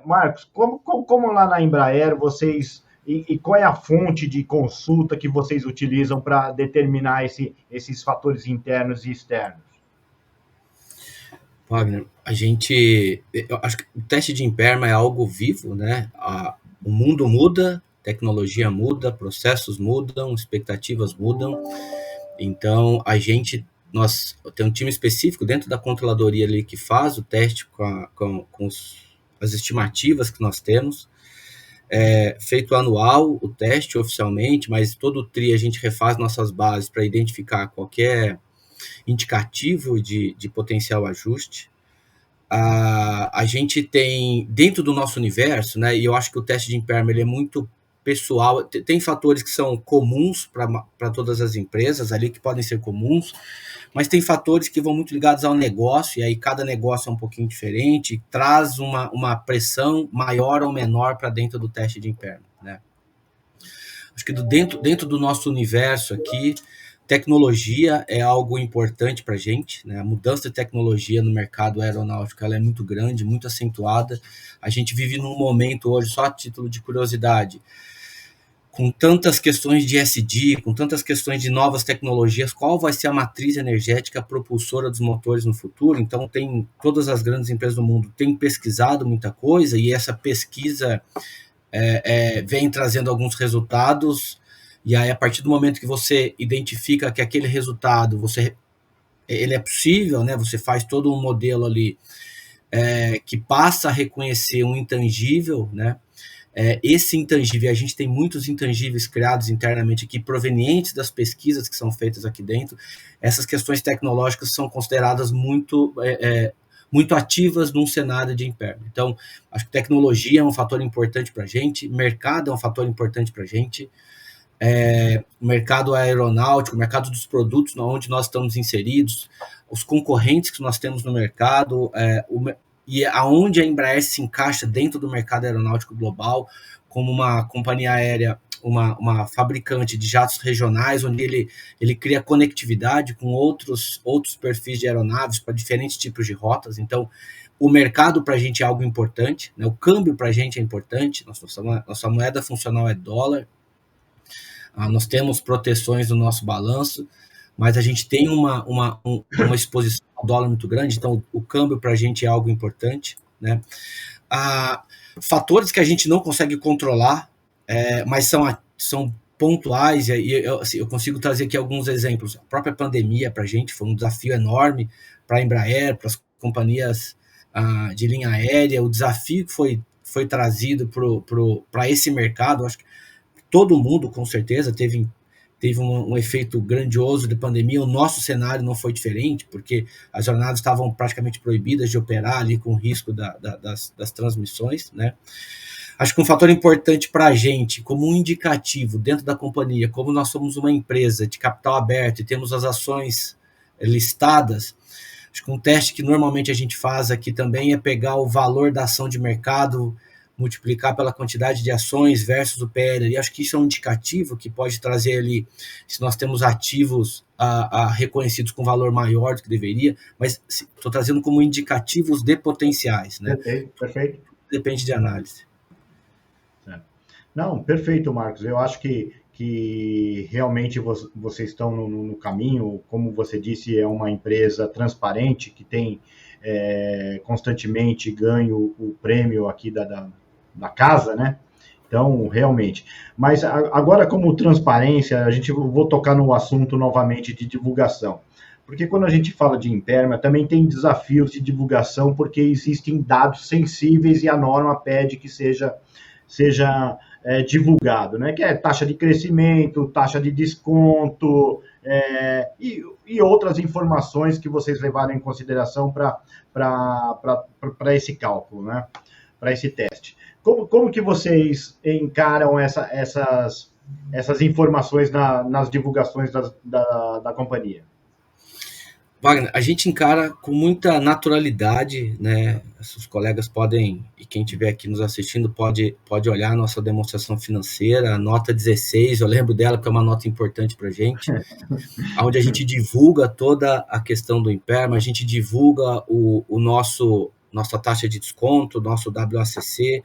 Marcos, como lá na Embraer vocês... E qual é a fonte de consulta que vocês utilizam para determinar esses fatores internos e externos? Wagner, eu acho que o teste de Imperma é algo vivo, né? O mundo muda, tecnologia muda, processos mudam, expectativas mudam. Então, nós temos um time específico dentro da controladoria ali que faz o teste com as estimativas que nós temos. Feito anual o teste oficialmente, mas todo TRI a gente refaz nossas bases para identificar qualquer indicativo de potencial ajuste. A gente tem, dentro do nosso universo, né, e eu acho que o teste de Imperma ele é muito pessoal, tem fatores que são comuns para todas as empresas ali, que podem ser comuns, mas tem fatores que vão muito ligados ao negócio, e aí cada negócio é um pouquinho diferente, traz uma pressão maior ou menor para dentro do teste de Imperma, né? Acho que dentro do nosso universo aqui, tecnologia é algo importante para a gente, né? A mudança de tecnologia no mercado aeronáutico ela é muito grande, muito acentuada. A gente vive num momento hoje, só a título de curiosidade, com tantas questões de ESG, com tantas questões de novas tecnologias, qual vai ser a matriz energética propulsora dos motores no futuro? Então, todas as grandes empresas do mundo têm pesquisado muita coisa, e essa pesquisa vem trazendo alguns resultados, e aí, a partir do momento que você identifica que aquele resultado, ele é possível, né? Você faz todo um modelo ali que passa a reconhecer um intangível, né? Esse intangível, a gente tem muitos intangíveis criados internamente aqui, provenientes das pesquisas que são feitas aqui dentro. Essas questões tecnológicas são consideradas muito ativas num cenário de Imperma. Então, acho que tecnologia é um fator importante para a gente, mercado é um fator importante para a gente, o mercado aeronáutico, o mercado dos produtos onde nós estamos inseridos, os concorrentes que nós temos no mercado, e aonde a Embraer se encaixa dentro do mercado aeronáutico global, como uma companhia aérea, uma fabricante de jatos regionais, onde ele cria conectividade com outros perfis de aeronaves para diferentes tipos de rotas. Então, o mercado para a gente é algo importante, né? O câmbio para a gente é importante, nossa moeda funcional é dólar, nós temos proteções no nosso balanço, mas a gente tem uma exposição ao dólar muito grande, então o câmbio para a gente é algo importante, né? Fatores que a gente não consegue controlar, mas são pontuais, e eu consigo trazer aqui alguns exemplos. A própria pandemia para a gente foi um desafio enorme para a Embraer, para as companhias de linha aérea, o desafio que foi trazido para esse mercado. Acho que todo mundo, com certeza, teve um efeito grandioso de pandemia. O nosso cenário não foi diferente, porque as jornadas estavam praticamente proibidas de operar ali com risco das transmissões, né? Acho que um fator importante para a gente, como um indicativo dentro da companhia, como nós somos uma empresa de capital aberto e temos as ações listadas, acho que um teste que normalmente a gente faz aqui também é pegar o valor da ação de mercado multiplicar pela quantidade de ações versus o PL, acho que isso é um indicativo que pode trazer ali, se nós temos ativos reconhecidos com valor maior do que deveria, mas estou trazendo como indicativos de potenciais, né? Perfeito. Depende de análise. Não, perfeito, Marcos. Eu acho que realmente vocês estão no caminho. Como você disse, é uma empresa transparente que tem constantemente ganho o prêmio aqui da casa, né? Então, realmente. Mas agora, como transparência, vou tocar no assunto novamente de divulgação. Porque quando a gente fala de Imperma, também tem desafios de divulgação, porque existem dados sensíveis e a norma pede que seja divulgado, né? Que é taxa de crescimento, taxa de desconto e outras informações que vocês levaram em consideração para esse cálculo, né? Para esse teste. Como que vocês encaram essas informações nas divulgações da companhia? Wagner, a gente encara com muita naturalidade, né? Os colegas podem, e quem estiver aqui nos assistindo, pode olhar a nossa demonstração financeira, a nota 16, eu lembro dela porque é uma nota importante para a gente, onde a gente divulga toda a questão do Imperma, a gente divulga nossa taxa de desconto, nosso WACC,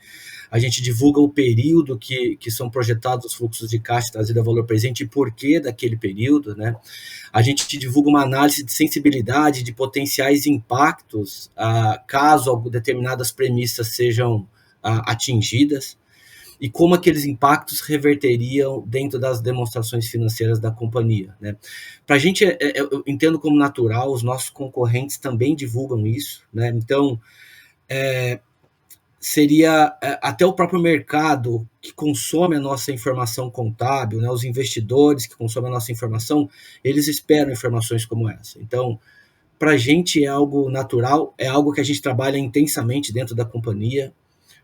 a gente divulga o período que são projetados os fluxos de caixa trazido a valor presente e porquê daquele período, né? A gente divulga uma análise de sensibilidade de potenciais impactos caso determinadas premissas sejam atingidas e como aqueles impactos reverteriam dentro das demonstrações financeiras da companhia, né? Para a gente, eu entendo como natural, os nossos concorrentes também divulgam isso, né? Então, seria até o próprio mercado que consome a nossa informação contábil, né, os investidores que consomem a nossa informação, eles esperam informações como essa. Então, para a gente é algo natural, é algo que a gente trabalha intensamente dentro da companhia,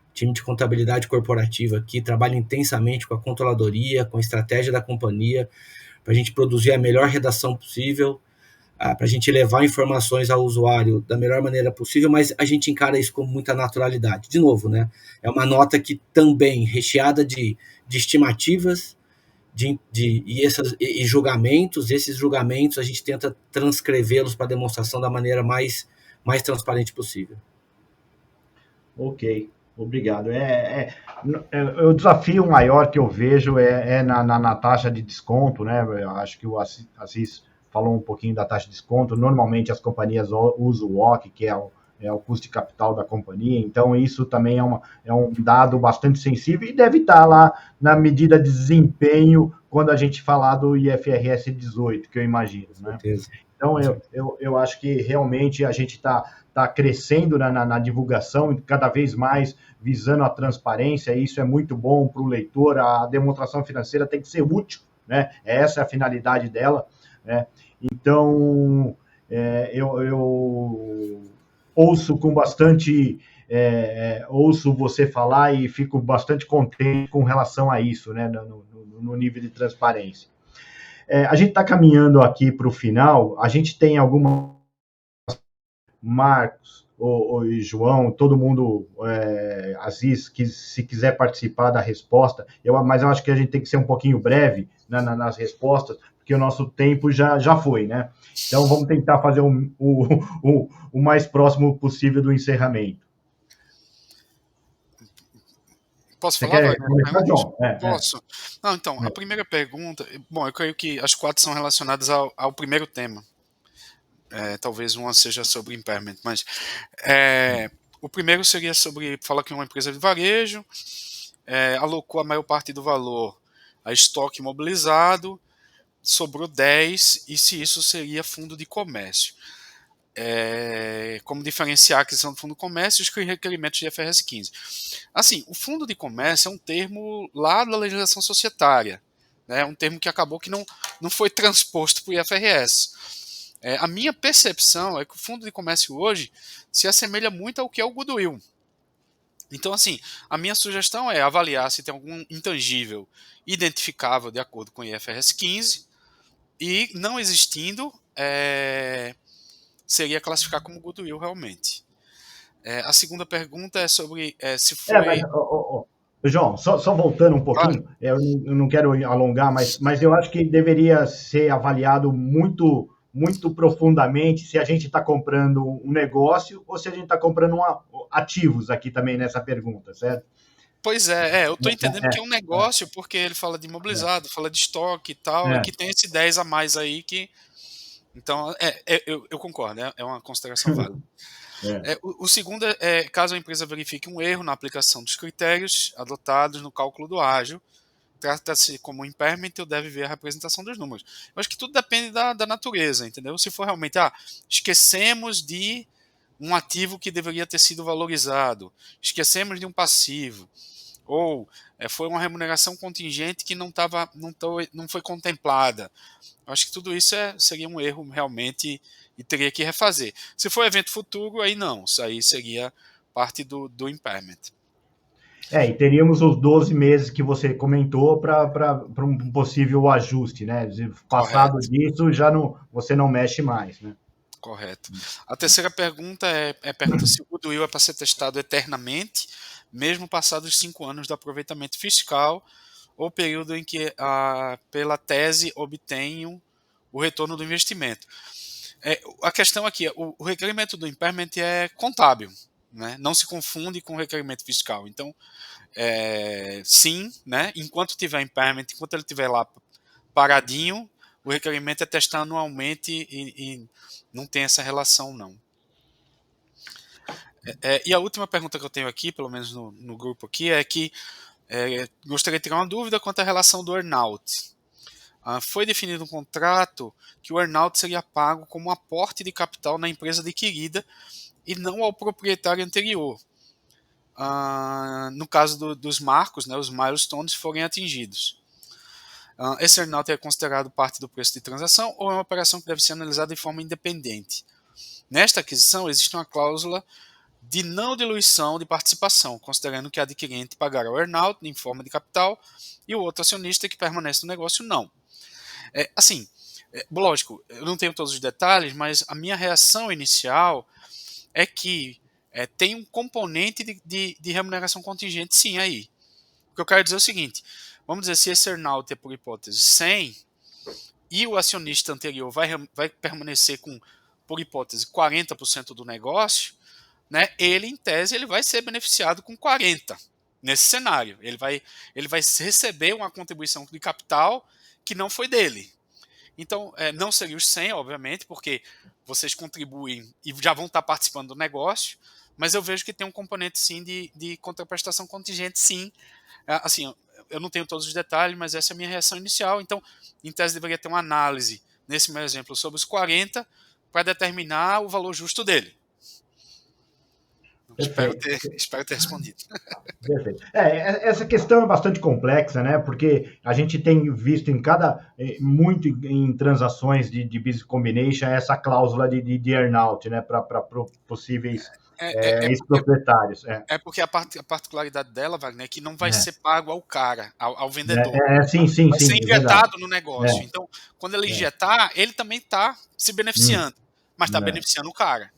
o time de contabilidade corporativa aqui trabalha intensamente com a controladoria, com a estratégia da companhia, para a gente produzir a melhor redação possível, para a gente levar informações ao usuário da melhor maneira possível, mas a gente encara isso com muita naturalidade. De novo, né? É uma nota que também recheada de estimativas e julgamentos. Esses julgamentos a gente tenta transcrevê-los para a demonstração da maneira mais transparente possível. Ok, obrigado. O desafio maior que eu vejo na taxa de desconto, né? Eu acho que o Assis falou um pouquinho da taxa de desconto. Normalmente as companhias usam o WACC, que é o custo de capital da companhia, então isso também é um dado bastante sensível e deve estar lá na medida de desempenho quando a gente falar do IFRS 18, que eu imagino, né? Então eu acho que realmente a gente está crescendo na divulgação e cada vez mais visando a transparência, e isso é muito bom para o leitor. A demonstração financeira tem que ser útil, né? Essa é a finalidade dela, né? Então, eu ouço com bastante... ouço você falar e fico bastante contente com relação a isso, né? No nível de transparência. A gente está caminhando aqui para o final. A gente tem alguma... Marcos, e João, todo mundo, Aziz, que se quiser participar da resposta, mas eu acho que a gente tem que ser um pouquinho breve nas respostas, porque o nosso tempo já foi, né? Então vamos tentar fazer o mais próximo possível do encerramento. Posso falar? Posso. Não, então, a primeira pergunta... Bom, eu creio que as 4 são relacionadas ao primeiro tema. Talvez uma seja sobre impairment, mas o primeiro seria sobre... Fala que uma empresa de varejo alocou a maior parte do valor a estoque imobilizado, sobrou 10, e se isso seria fundo de comércio. Como diferenciar a aquisição do fundo de comércio e os requerimentos de IFRS 15. Assim, o fundo de comércio é um termo lá da legislação societária, né? Um termo que acabou que não foi transposto para o IFRS. A minha percepção é que o fundo de comércio hoje se assemelha muito ao que é o goodwill. Então, assim, a minha sugestão é avaliar se tem algum intangível identificável de acordo com o IFRS 15 e, não existindo, seria classificar como goodwill realmente. A segunda pergunta é sobre se foi... João, só voltando um pouquinho, eu não quero alongar, mas eu acho que deveria ser avaliado muito, muito profundamente se a gente está comprando um negócio ou se a gente está comprando ativos aqui também nessa pergunta, certo? Pois eu tô entendendo que é um negócio, porque ele fala de imobilizado, fala de estoque e tal, e que tem esse 10 a mais aí que... Então, eu concordo, é uma consideração válida. O segundo caso a empresa verifique um erro na aplicação dos critérios adotados no cálculo do ágio, trata-se como impairment, eu deve ver a representação dos números. Eu acho que tudo depende da natureza, entendeu? Se for realmente, esquecemos de um ativo que deveria ter sido valorizado, esquecemos de um passivo, ou foi uma remuneração contingente que não foi contemplada. Eu acho que tudo isso seria um erro realmente e teria que refazer. Se for evento futuro, aí não, isso aí seria parte do impairment. E teríamos os 12 meses que você comentou para um possível ajuste, né? Passado disso, você não mexe mais, né? Correto. A terceira pergunta pergunta se o goodwill é para ser testado eternamente, mesmo passados os 5 anos do aproveitamento fiscal ou período em que, pela tese, obtenham o retorno do investimento. A questão aqui, o requerimento do impairment é contábil, né? Não se confunde com o requerimento fiscal. Então, sim, né? Enquanto tiver impairment, enquanto ele estiver lá paradinho, o requerimento é testar anualmente e não tem essa relação, não. E a última pergunta que eu tenho aqui, pelo menos no grupo aqui, é que gostaria de tirar uma dúvida quanto à relação do earnout. Foi definido um contrato que o earnout seria pago como um aporte de capital na empresa adquirida e não ao proprietário anterior, no caso dos marcos, né, os milestones forem atingidos. Esse earnout é considerado parte do preço de transação ou é uma operação que deve ser analisada de forma independente. Nesta aquisição, existe uma cláusula de não diluição de participação, considerando que a adquirente pagará o earnout em forma de capital e o outro acionista que permanece no negócio não. Lógico, eu não tenho todos os detalhes, mas a minha reação inicial é que tem um componente de remuneração contingente sim aí. O que eu quero dizer é o seguinte, vamos dizer, se esse earnout é por hipótese 100 e o acionista anterior vai permanecer com, por hipótese, 40% do negócio, né, ele, em tese, ele vai ser beneficiado com 40% nesse cenário. Ele vai receber uma contribuição de capital que não foi dele. Então, não seria os 100, obviamente, porque vocês contribuem e já vão estar participando do negócio, mas eu vejo que tem um componente, sim, de contraprestação contingente, sim. Assim, eu não tenho todos os detalhes, mas essa é a minha reação inicial. Então, em tese, deveria ter uma análise, nesse meu exemplo, sobre os 40, para determinar o valor justo dele. Espero ter respondido. Perfeito. Essa questão é bastante complexa, né? Porque a gente tem visto muito em transações de business combination essa cláusula de earnout, né? Para possíveis ex-proprietários. Porque a particularidade dela, Wagner, é que não vai ser pago ao cara, ao vendedor. Sim, vai ser injetado no negócio. Então, quando ele injetar, ele também está se beneficiando, mas está beneficiando o cara.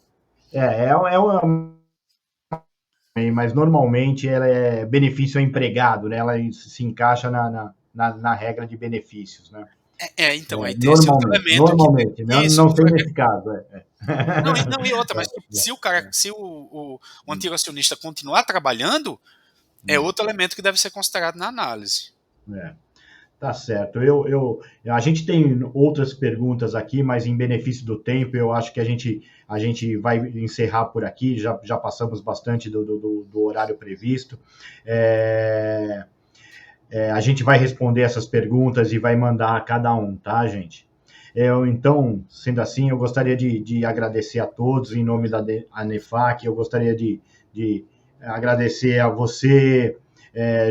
Mas normalmente ela é benefício ao empregado, né? Ela se encaixa na regra de benefícios, né? Então, aí tem esse outro elemento. Normalmente, não sei nesse caso. Não, e outra, mas se o antigo acionista continuar trabalhando, é outro elemento que deve ser considerado na análise. Tá certo. A gente tem outras perguntas aqui, mas em benefício do tempo, eu acho que a gente vai encerrar por aqui, já passamos bastante do horário previsto. A gente vai responder essas perguntas e vai mandar a cada um, tá, gente? Então, sendo assim, eu gostaria de agradecer a todos em nome da ANEFAC, eu gostaria de agradecer a você,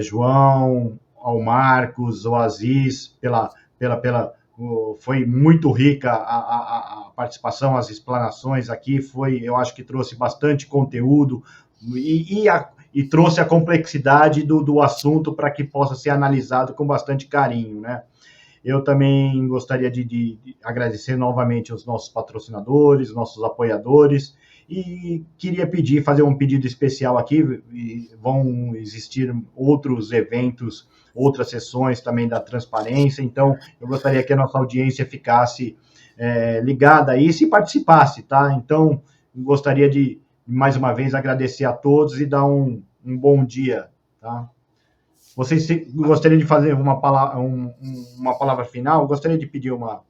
João, ao Marcos, ao Aziz, foi muito rica a participação, as explanações aqui, eu acho que trouxe bastante conteúdo e trouxe a complexidade do assunto para que possa ser analisado com bastante carinho, né? Eu também gostaria de agradecer novamente os nossos patrocinadores, nossos apoiadores, e queria fazer um pedido especial aqui. Vão existir outros eventos, outras sessões também da transparência, então eu gostaria que a nossa audiência ficasse ligada a isso e participasse, tá? Então, gostaria de, mais uma vez, agradecer a todos e dar um bom dia, tá? Vocês gostariam de fazer uma palavra final? Gostaria de pedir uma...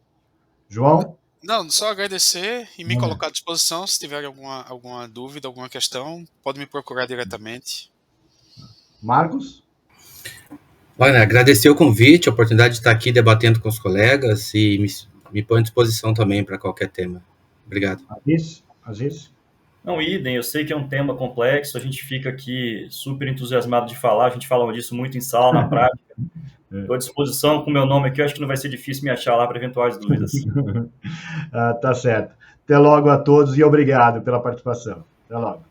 João? Não, só agradecer e me colocar à disposição. Se tiver alguma dúvida, alguma questão, pode me procurar diretamente. Marcos? Olha, agradecer o convite, a oportunidade de estar aqui debatendo com os colegas e me põe à disposição também para qualquer tema. Obrigado. Aziz? Não, idem, eu sei que é um tema complexo, a gente fica aqui super entusiasmado de falar, a gente fala disso muito em sala, na prática. Estou à disposição com o meu nome aqui, eu acho que não vai ser difícil me achar lá para eventuais dúvidas. Tá certo. Até logo a todos e obrigado pela participação. Até logo.